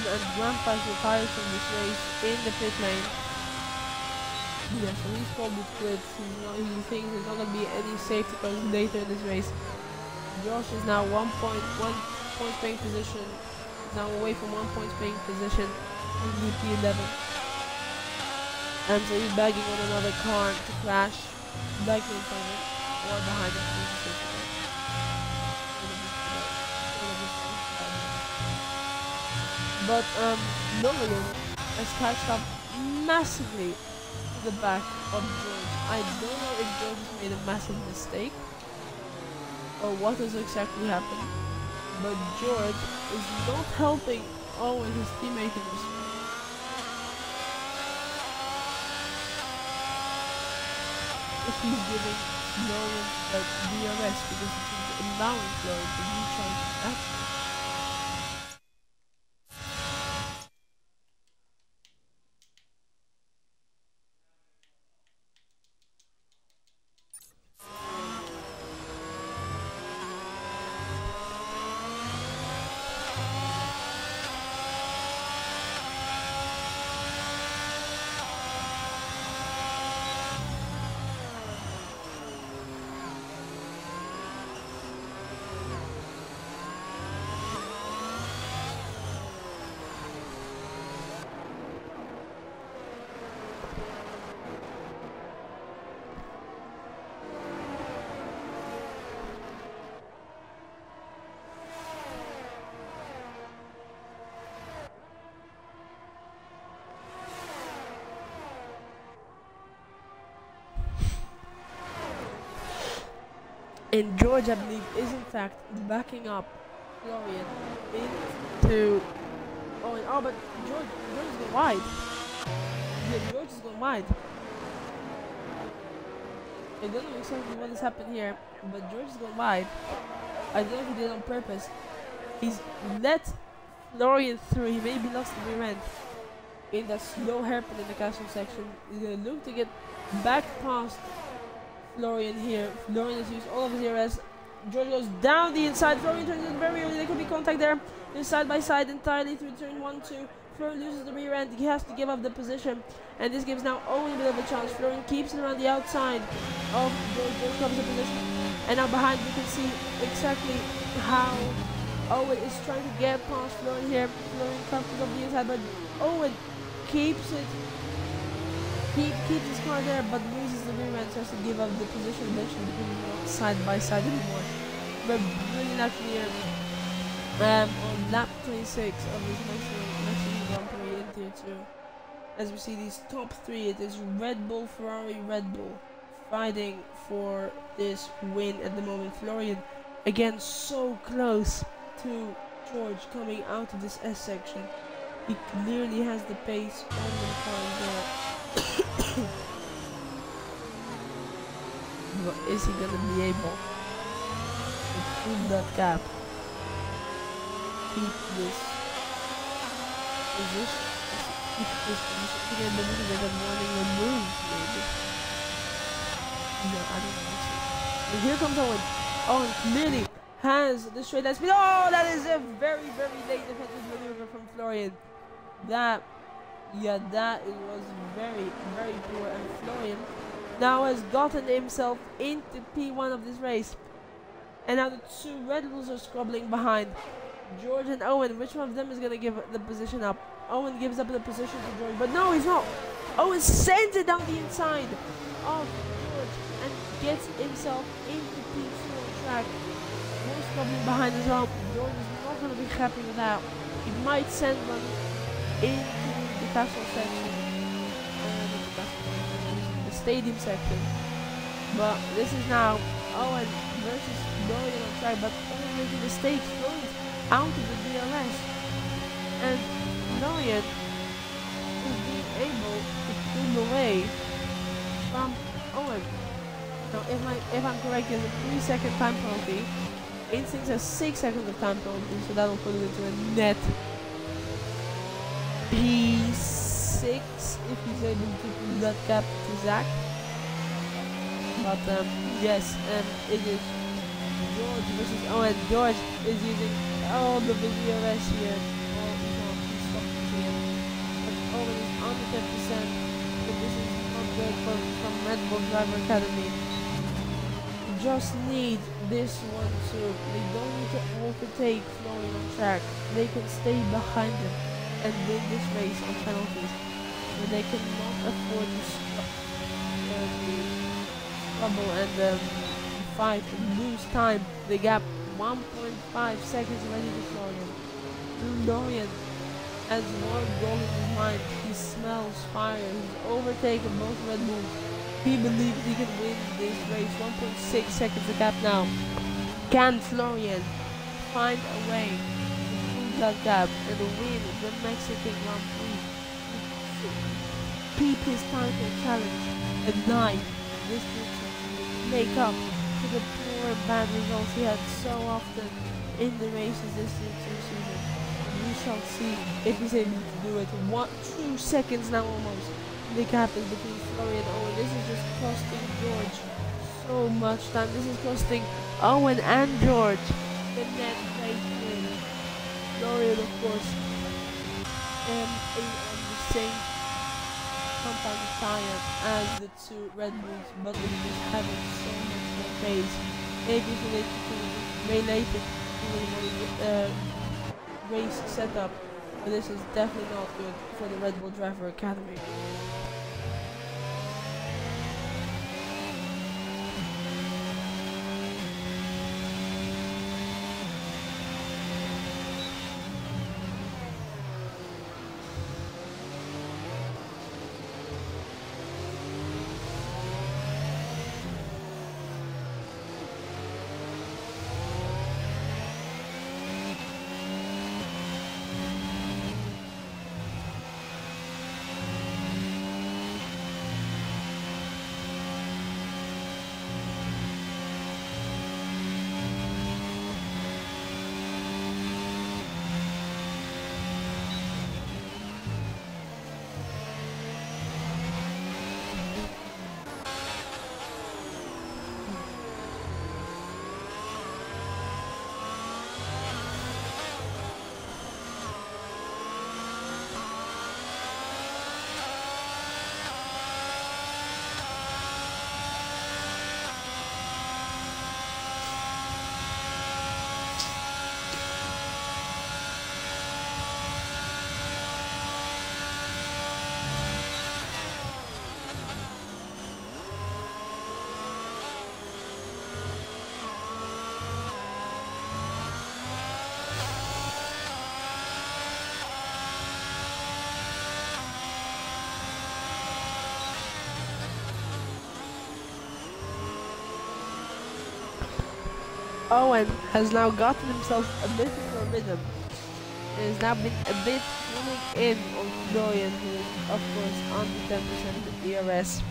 And Grandpa's retired from this race in the pit lane. Yeah, so he's probably quit. He thinks there's not going to be any safety cars later in this race. Josh is now 1 point paying position. Now away from 1 point paying position on P11. And so he's bagging on another car to crash likely in front of him or behind him. But Lillian has catched up massively to the back of George. I don't know if George has made a massive mistake or what has exactly happened, but George is not helping Owen, his teammate, in this. If he's giving Lillian DRS because he's allowing Lillian to recharge his battery. And George, I believe, is in fact backing up Florian into Owen. Oh, but George is going wide. Yeah, George is going wide. I don't know exactly what has happened here, but George is going wide. I don't know if he did it on purpose. He's let Florian through. He maybe lost the rear end in that slow hairpin in the castle section. He's going to look to get back past Florian here. Florian has used all of his ERS. George goes down the inside. Florian turns in very early. There could be contact there. They're side by side entirely through turn 1-2. Florian loses the rear end. He has to give up the position. And this gives now Owen a bit of a chance. Florian keeps it around the outside of George. George covers the position. And now behind we can see exactly how Owen is trying to get past Florian here. Florian comes up the inside, but Owen keeps it. He keeps his car there, but loses the rear end, so has to give up the position eventually because he's not side by side anymore. But really naturally here, on lap 26 of this Mexican Grand Prix in Tier 2. As we see these top three, it is Red Bull, Ferrari, Red Bull fighting for this win at the moment. Florian, again, so close to George coming out of this S section. He clearly has the pace on the car there. But is he gonna be able to fill that gap? Keep this position. Keep this position. I think maybe they got warning removed, maybe. No, I don't know. And here comes Owen. Owen clearly has the straight line speed. Oh, that is a very, very late defensive maneuver from Florian. That was very, very poor. And Florian now has gotten himself into P1 of this race. And now the two Red Bulls are scrubbling behind. George and Owen, which one of them is going to give the position up? Owen gives up the position to George, but no, he's not. Owen sends it down the inside of George and gets himself into P2 on track. More scrubbling behind as well. George is not going to be happy with that. He might send one into the castle section, the stadium section. But this is now Owen versus Florian on track, but Owen making mistakes. Florian's out of the DRS, and Florian is being able to pull away from Owen. Now, if I'm correct, there's a 3-second time penalty. Instincts has 6 seconds of time penalty, so that will put it into a net P6 if he's able to pull that gap to Zach. But yes, it is George versus Owen. George is using all the DRS here. He's stopping here. But Owen is under 10%. But this is not good from Red Bull Driver Academy. Just need this one too. They don't need to overtake Florian on track. They can stay behind him and win this race on penalties. But they cannot afford to trouble and fight and lose time. The gap 1.5 seconds already to Florian. Florian has one goal in his mind. He smells fire. He's overtaken both Red Bulls. He believes he can win this race. 1.6 seconds the gap now. Can Florian find a way to pull that gap and win the Mexican Grand Prix? Keep his title challenge alive. This will make up for the poor and bad results he had so often in the races this season. We shall see if he's able to do it. 2 seconds now almost. The gap is between Florian and Owen. This is just costing George so much time. This is costing Owen and George the net race win. Florian, of course, is on the same compound tire as the two Red Bulls, but they're just having so much more pace. Maybe it's related to the race setup, but this is definitely not good for the Red Bull Driver Academy. Owen has now gotten himself a bit of a rhythm. It has now been a bit pulling in on Florian, who is of course under 10% ERS.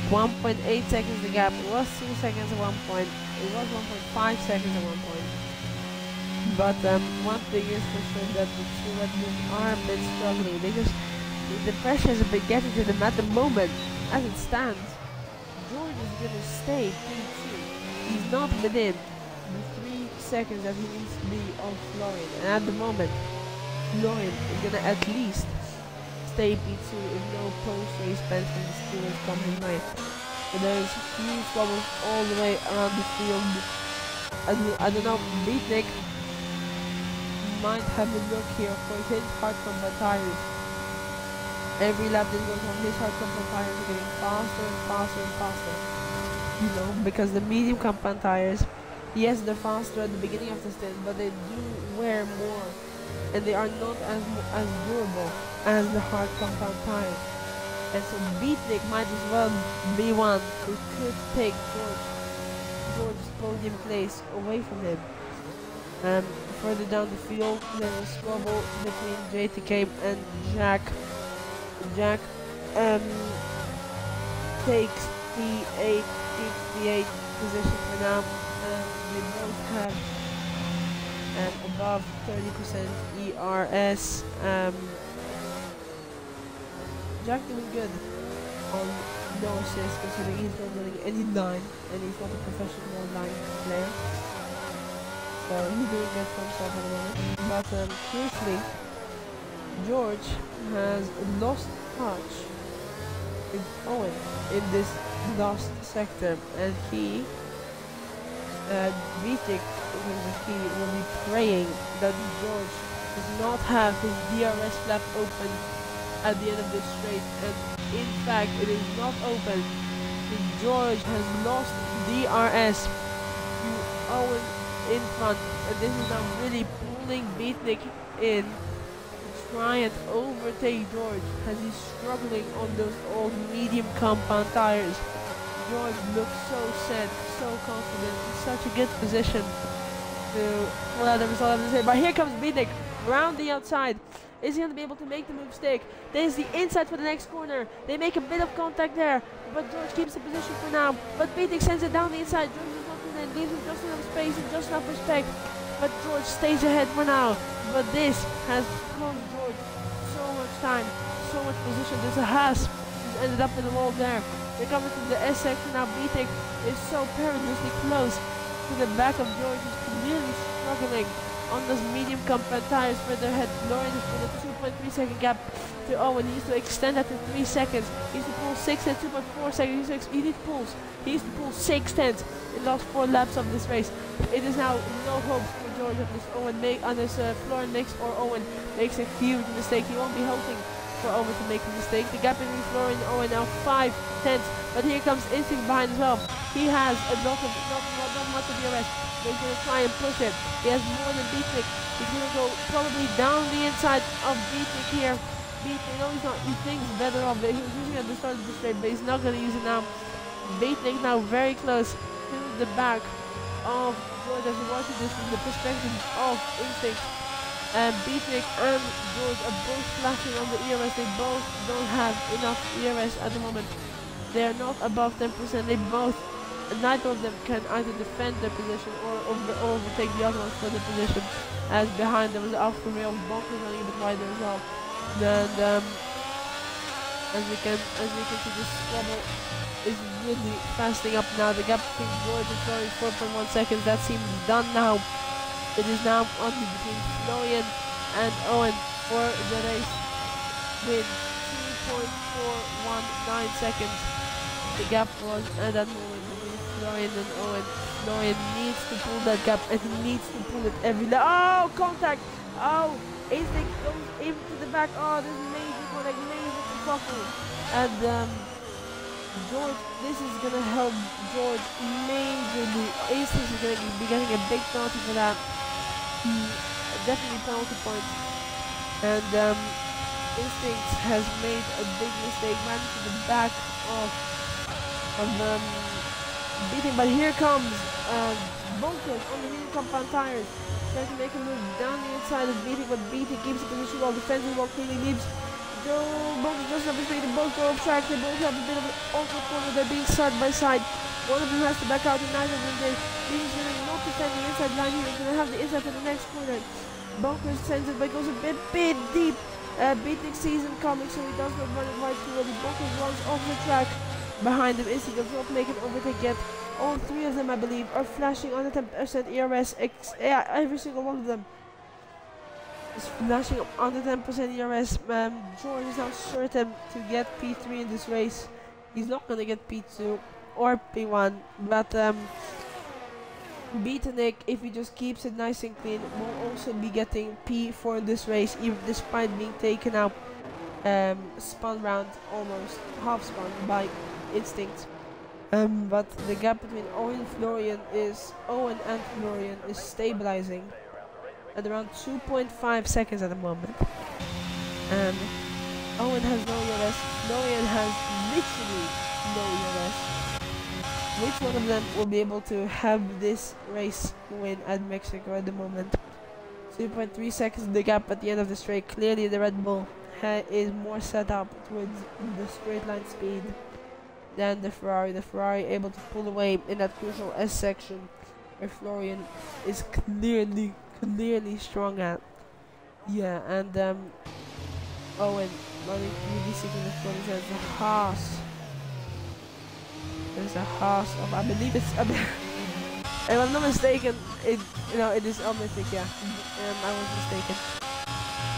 1.8 seconds the gap. It was 2 seconds at one point. It was 1.5 seconds at one point. But one thing is for sure that the two Red Bulls are a bit struggling because the pressure has been getting to them at the moment. As it stands, George is going to stay P2. He's not within the 3 seconds that he needs to be on Florian. And at the moment, Florian is going to at least stay P2 if no post-race spends from the stewards come his way. But there's huge troubles all the way around the field. I don't know, Beatnik might have a look here for his hard combat tires. Every lap that goes on, his hard combat tires are getting faster and faster and faster. You know, because the medium compound tires, yes, they're faster at the beginning of the stint, but they do wear more, and they are not as durable as the hard compound tires. And so Beatnik might as well be one who could take George's podium place away from him. Further down the field, there's a squabble between JTK and Jack. Jack takes the 8th position for now. They both have above 30% ERS. Jack doing good on no assist considering he's not running any line and he's not a professional line player. So he's doing good for himself at the moment. But crucially, George has lost touch with Owen in this last sector, and he, Vitek, he will be praying that George does not have his DRS flap open at the end of this straight, and in fact it is not open. George has lost DRS to Owen in front, and this is now really pulling Beatnik in to try and overtake George as he's struggling on those old medium compound tires. George looks so set, so confident, in such a good position to pull out the result of the day. But here comes Beatnik around the outside. Is he going to be able to make the move stick? There's the inside for the next corner. They make a bit of contact there, but George keeps the position for now. But Beatnik sends it down the inside. George is not in, leaves him just enough space and just enough respect. But George stays ahead for now. But this has cost George so much time, so much position. This has ended up in the wall there. They're coming to the S section now. Beatnik is so perilously close to the back of George. He's clearly struggling on those medium compound tires further ahead. Florian is with a 2.3 second gap to Owen. He needs to extend that to 3 seconds. He needs to pull 6 and 2.4 seconds. He needs to pull 6 tenths in the last 4 laps of this race. It is now no hope for George unless Florian makes or Owen makes a huge mistake. He won't be hoping for Owen to make a mistake. The gap between Florian and Owen now 5 tenths. But here comes Instinct behind as well. He has a lot of not much of DRS. He's going to try and push it. He has more than Beatnik. He's going to go probably down the inside of Beatnik here. Beatnik, no, he's not. He thinks better of it. He was using it at the start of the straight, but he's not going to use it now. Beatnik now very close to the back of George as he watches this from the perspective of Instinct. And Beatnik and George are both flashing on the ERS. They both don't have enough ERS at the moment. They are not above 10%. They both, neither of them can either defend their position or overtake the other ones for the position. As behind there was Alfa Romeo Bonkers running a bit wider as well. And as we can see, this squabble is really fasting up now. The gap between George and Florian 4.1 seconds. That seems done now. It is now only between Florian and Owen for the race with 2.419 seconds. The gap was at that moment between Florian and Owen. Florian needs to pull that gap and he needs to pull it every lap. Oh, contact! Oh, Instinct goes into the back. Oh, this is major contact, major kerfuffle. And George, this is gonna help George majorly. Instinct is gonna be getting a big penalty for that. Definitely penalty points. And Instinct has made a big mistake, ran to the back of beating, but here comes Bunkers on the medium compound tires. Trying to make a move down the inside of Beating, but Beating keeps the position while defending while clearly leaves. Bunkers doesn't have his way to both go off track. They both have a bit of an awkward corner. They're being side by side. One of them has to back out and neither of them did. Beating's going to not defend the inside line here. He's going to have the inside for the next corner. Bunkers sends it, but goes a bit deep. Beating sees him coming, so he does not run it right toward the Bunkers runs off the track. Behind him, Instinct does not make an overtake yet. All three of them, I believe, are flashing under 10% ERS. Yeah, every single one of them is flashing under 10% ERS. George is now certain to get P3 in this race. He's not going to get P2 or P1, but Beatnik, if he just keeps it nice and clean, will also be getting P4 in this race, even despite being taken out, spun round, almost half spun by Instinct. But the gap between Owen and Florian is stabilizing at around 2.5 seconds at the moment. And Owen has no ERS, Florian has literally no ERS. Which one of them will be able to have this race win at Mexico at the moment? 2.3 seconds the gap at the end of the straight. Clearly the Red Bull is more set up towards the straight line speed than the Ferrari. The Ferrari able to pull away in that crucial S section where Florian is clearly strong at. Yeah, and Owen running really seeking the front as a Haas. There's a Haas of, I believe it's, if I'm not mistaken, it is Mythic, yeah. I was mistaken.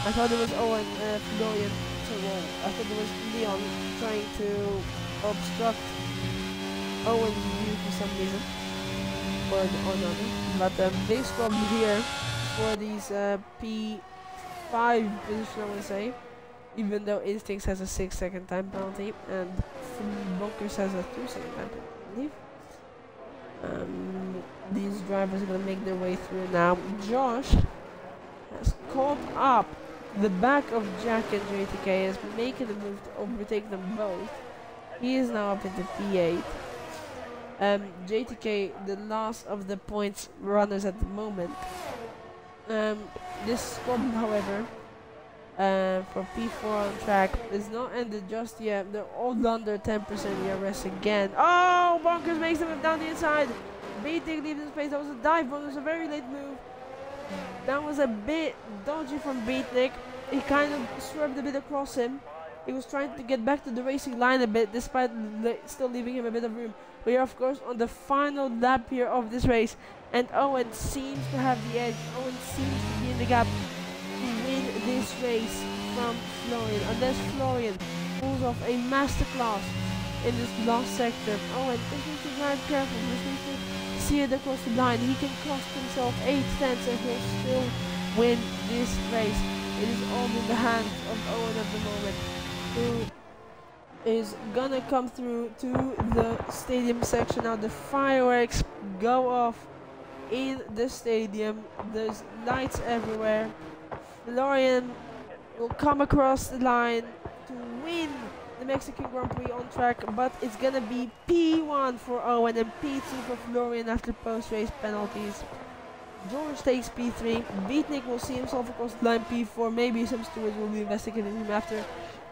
I thought it was Owen, Florian, I thought it was Leon trying to obstruct Owen's view for some reason, or another. But big problem here for these P5 position, I want to say, even though Instincts has a 6-second time penalty and Bunkers has a 3-second time penalty, I believe. These drivers are going to make their way through now. Josh has caught up the back of Jack and JTK, is making the move to overtake them both. He is now up into P8. JTK, the last of the points runners at the moment. This problem, however, for P4 on track is not ended just yet. They're all under 10% ERS again. Oh, Bunkers makes them down the inside. Beating leaves in space. That was a dive bomb. It was a very late move. That was a bit dodgy from Beatnik. He kind of swerved a bit across him. He was trying to get back to the racing line a bit, despite still leaving him a bit of room. We are, of course, on the final lap here of this race, and Owen seems to have the edge. Owen seems to be in the gap to win this race from Florian, unless Florian pulls off a masterclass in this last sector. Owen just needs to drive careful, just needs to see it across the line. He can cost himself 8 tenths and he'll still win this race. It is all in the hands of Owen at the moment, who is gonna come through to the stadium section now. The fireworks go off in the stadium. There's lights everywhere. Florian will come across the line to win the Mexican Grand Prix on track, but it's gonna be P1 for Owen and P2 for Florian after post-race penalties. George takes P3. Beatnik will see himself across the line P4. Maybe some stewards will be investigating him after.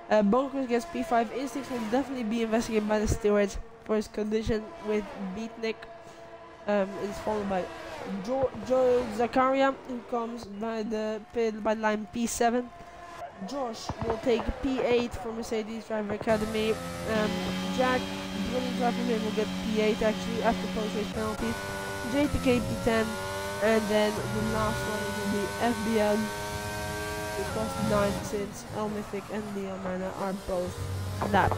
Bunkers gets P5. Instincts will definitely be investigated by the stewards for his collision with Beatnik. It's followed by Joe Zakaria, who comes by the line P7. Josh will take P8 for Mercedes Driver Academy. Jack, brilliant driver here, will get P8 actually after post-race penalties. JTK P10, and then the last one will be FBL. Across the line since Mythic and Leon Manor are both lapped.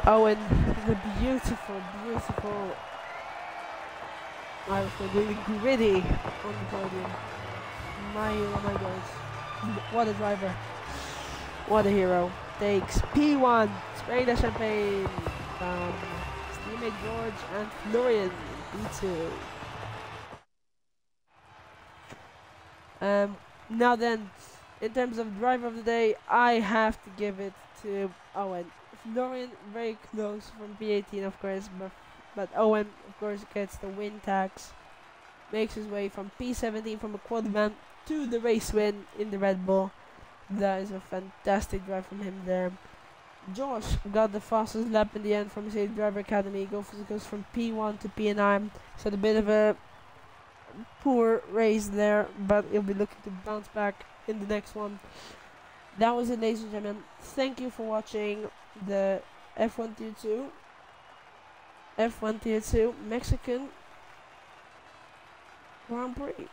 Oh, and the beautiful, beautiful Irishman doing gritty on the podium. Oh my god. What a driver. What a hero. Takes P1, spraying the champagne from his teammate George and Florian in P2. Now then, in terms of driver of the day, I have to give it to Owen. Florian very close from P18 of course, but Owen of course gets the win tax. Makes his way from P17 from a quad man to the race win in the Red Bull. That is a fantastic drive from him there. Josh got the fastest lap in the end from Mercedes Driver Academy. Goes from P1 to P9. So a bit of a poor race there, but he'll be looking to bounce back in the next one. That was it, ladies and gentlemen. Thank you for watching the F1 Tier 2 Mexican Grand Prix.